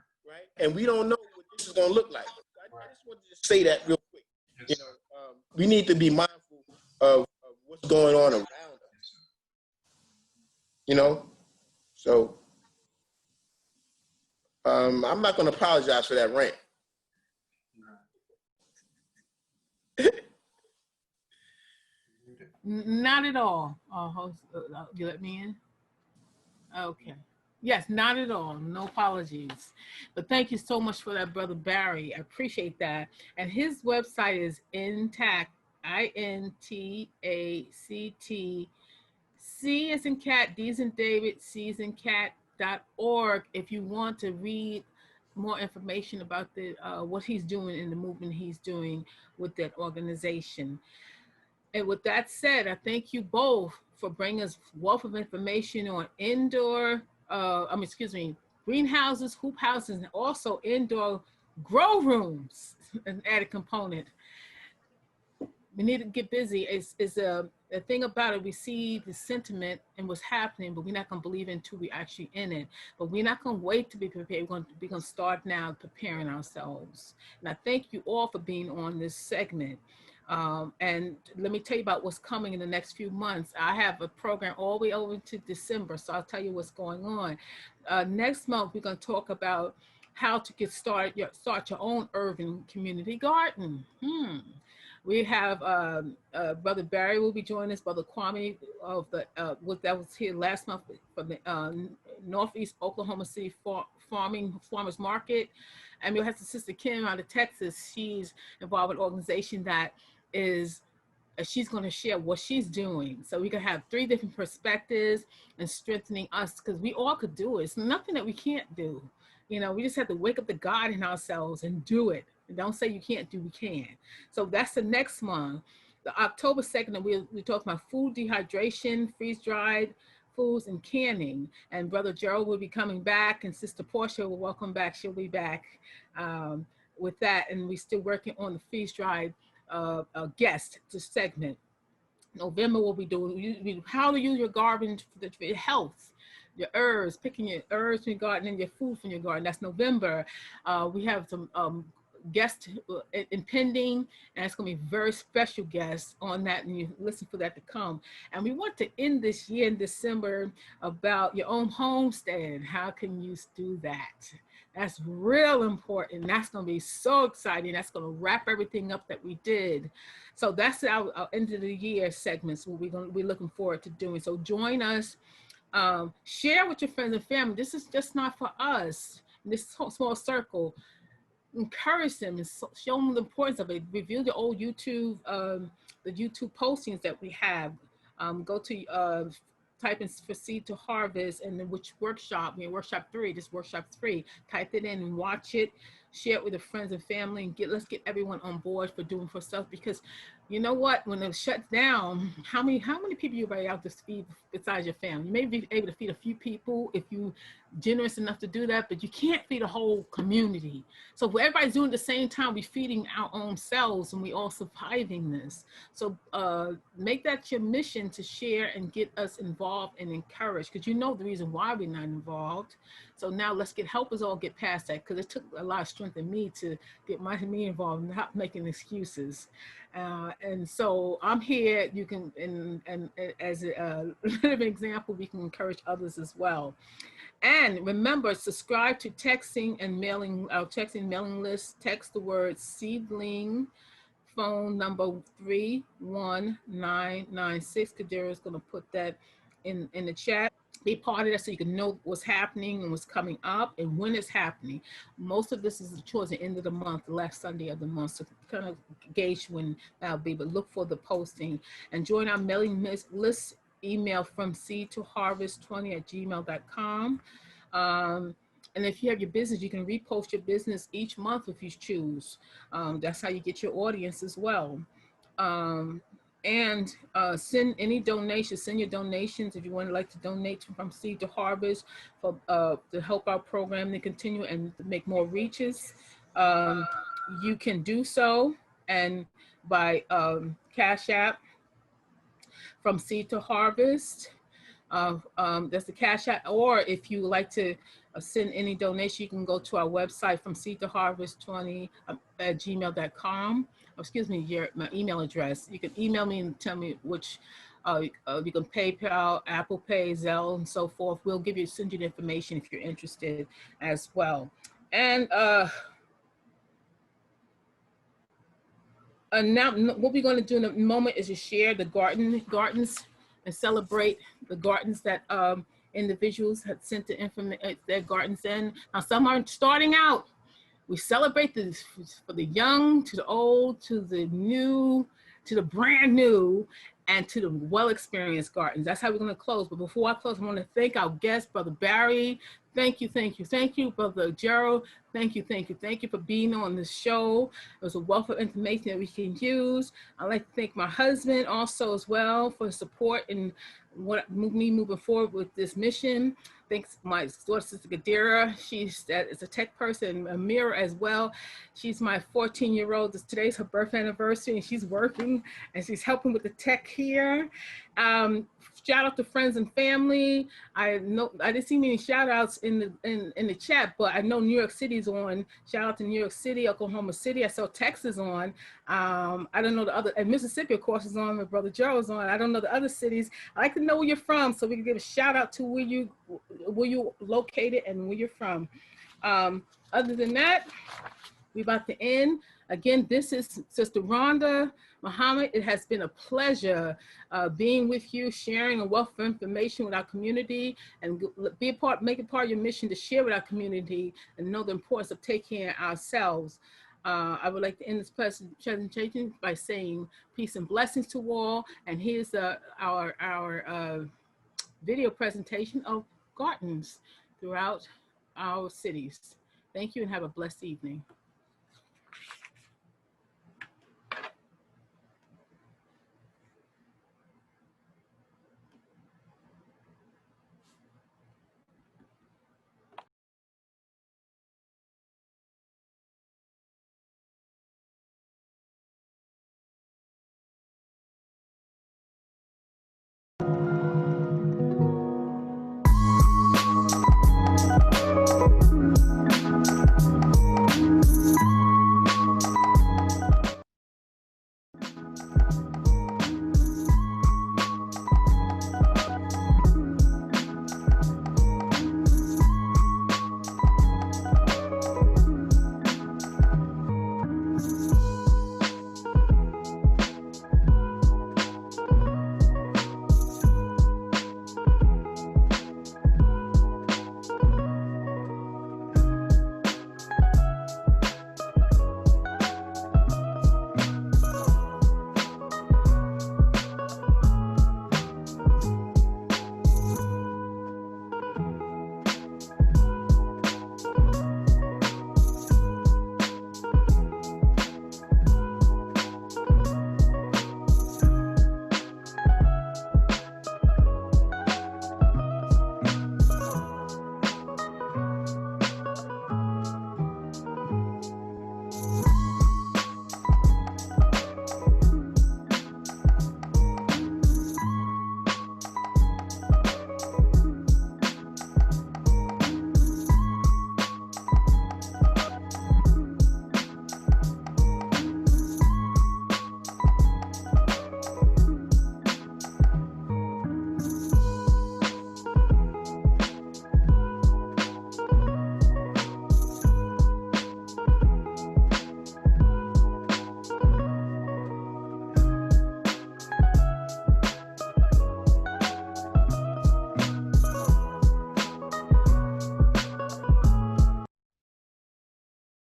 B: And we don't know what this is going to look like. I just wanted to say that real quick. You know, we need to be mindful of what's going on around us. You know, so I'm not going to apologize for that rant.
A: Not at all. You let me in? Okay. Yes, not at all. No apologies. But thank you so much for that, Brother Barry. I appreciate that. And his website is Intact, INTACT, C as in cat, D as in David, C as in cat.org if you want to read more information about what he's doing in the movement he's doing with that organization. And with that said, I thank you both for bringing us wealth of information on greenhouses, hoop houses, and also indoor grow rooms, an added component. We need to get busy. It's a thing about it. We see the sentiment and what's happening, but we're not going to believe it until we're actually in it. But we're not going to wait to be prepared. We're going to start now preparing ourselves. And I thank you all for being on this segment. And let me tell you about what's coming in the next few months. I have a program all the way over to December, so I'll tell you what's going on. Next month, we're going to talk about how to start your own urban community garden. We have Brother Barry will be joining us, Brother Kwame of that was here last month from the Northeast Oklahoma City Farmers Market. And we'll have Sister Kim out of Texas. She's involved with an organization that is and she's going to share what she's doing. So we can have 3 different perspectives and strengthening us, because we all could do it. It's nothing that we can't do. You know, we just have to wake up the God in ourselves and do it. And don't say you can't do, we can. So that's the next month. The October 2nd, we talk about food dehydration, freeze-dried foods, and canning. And Brother Gerald will be coming back, and Sister Portia will welcome back. She'll be back with that. And we're still working on the freeze-dried guest to segment. November, we'll be doing how to use your garden for your health, your herbs, picking your herbs from your garden and your food from your garden. That's November. We have some guests impending, and it's going to be very special guests on that, and you listen for that to come. And we want to end this year in December about your own homestead. How can you do that? That's real important. That's going to be so exciting. That's going to wrap everything up that we did. So that's our end of the year segments, what we're looking forward to doing. So join us. Share with your friends and family. This is just not for us, this small circle. Encourage them and show them the importance of it. Review the old YouTube, the YouTube postings that we have. Go to type in for Seed to Harvest, and then which workshop, workshop 3, this workshop 3, type it in and watch it, share it with your friends and family, and let's get everyone on board for doing for stuff. Because you know what, when it shuts down, how many people you ready out to feed besides your family? You may be able to feed a few people if you generous enough to do that, but you can't feed a whole community. So if everybody's doing it at the same time, we're feeding our own selves, and we all surviving this. So make that your mission to share and get us involved and encouraged, because you know the reason why we're not involved. So now let's help us all get past that, because it took a lot of strength in me to get me involved, not making excuses. And so I'm here. You can, and as a living example, we can encourage others as well. And remember, subscribe to texting and mailing, our texting mailing list. Text the word seedling, phone number 31996. Kadira is going to put that in the chat. Be part of that so you can know what's happening and what's coming up and when it's happening. Most of this is towards the end of the month, the last Sunday of the month. So kind of gauge when that'll be, but look for the posting and join our mailing list. Email from seedtoharvest20@gmail.com. And if you have your business, you can repost your business each month if you choose. That's how you get your audience as well. And send any donations, send your donations if you want to like to donate from Seed to Harvest for, to help our program to continue and to make more reaches. You can do so, and by Cash App from Seed to Harvest. That's the Cash App, or if you like to send any donation, you can go to our website from seedtoharvest20@gmail.com. Excuse me, my email address. You can email me and tell me which, you can PayPal, Apple Pay, Zelle, and so forth. We'll send you the information if you're interested as well. And now what we're going to do in a moment is to share the gardens and celebrate the gardens that individuals had sent their gardens in. Now some are starting out. We celebrate this for the young, to the old, to the new, to the brand new, and to the well-experienced gardens. That's how we're going to close. But before I close, I want to thank our guest, Brother Barry. Thank you, thank you, thank you, Brother Gerald. Thank you, thank you, thank you for being on this show. It was a wealth of information that we can use. I'd like to thank my husband also as well for his support and me moving forward with this mission. Thanks my daughter, Sister Gadira. She's a tech person, Amira as well. She's my 14-year-old. Today's her birth anniversary, and she's working and she's helping with the tech here. Shout out to friends and family. I didn't see many shout outs in the chat, but I know New York City's on. Shout out to New York City, Oklahoma City. I saw Texas on. I don't know the other, and Mississippi, of course, is on. My brother Gerald's on. I don't know the other cities. I like to know where you're from, so we can give a shout out to where you located and where you're from. Other than that, we're about to end. Again, this is Sister Rhonda Muhammad. It has been a pleasure being with you, sharing a wealth of information with our community, and make it part of your mission to share with our community and know the importance of taking care of ourselves. I would like to end this presentation by saying peace and blessings to all. And here's our video presentation of gardens throughout our cities. Thank you and have a blessed evening.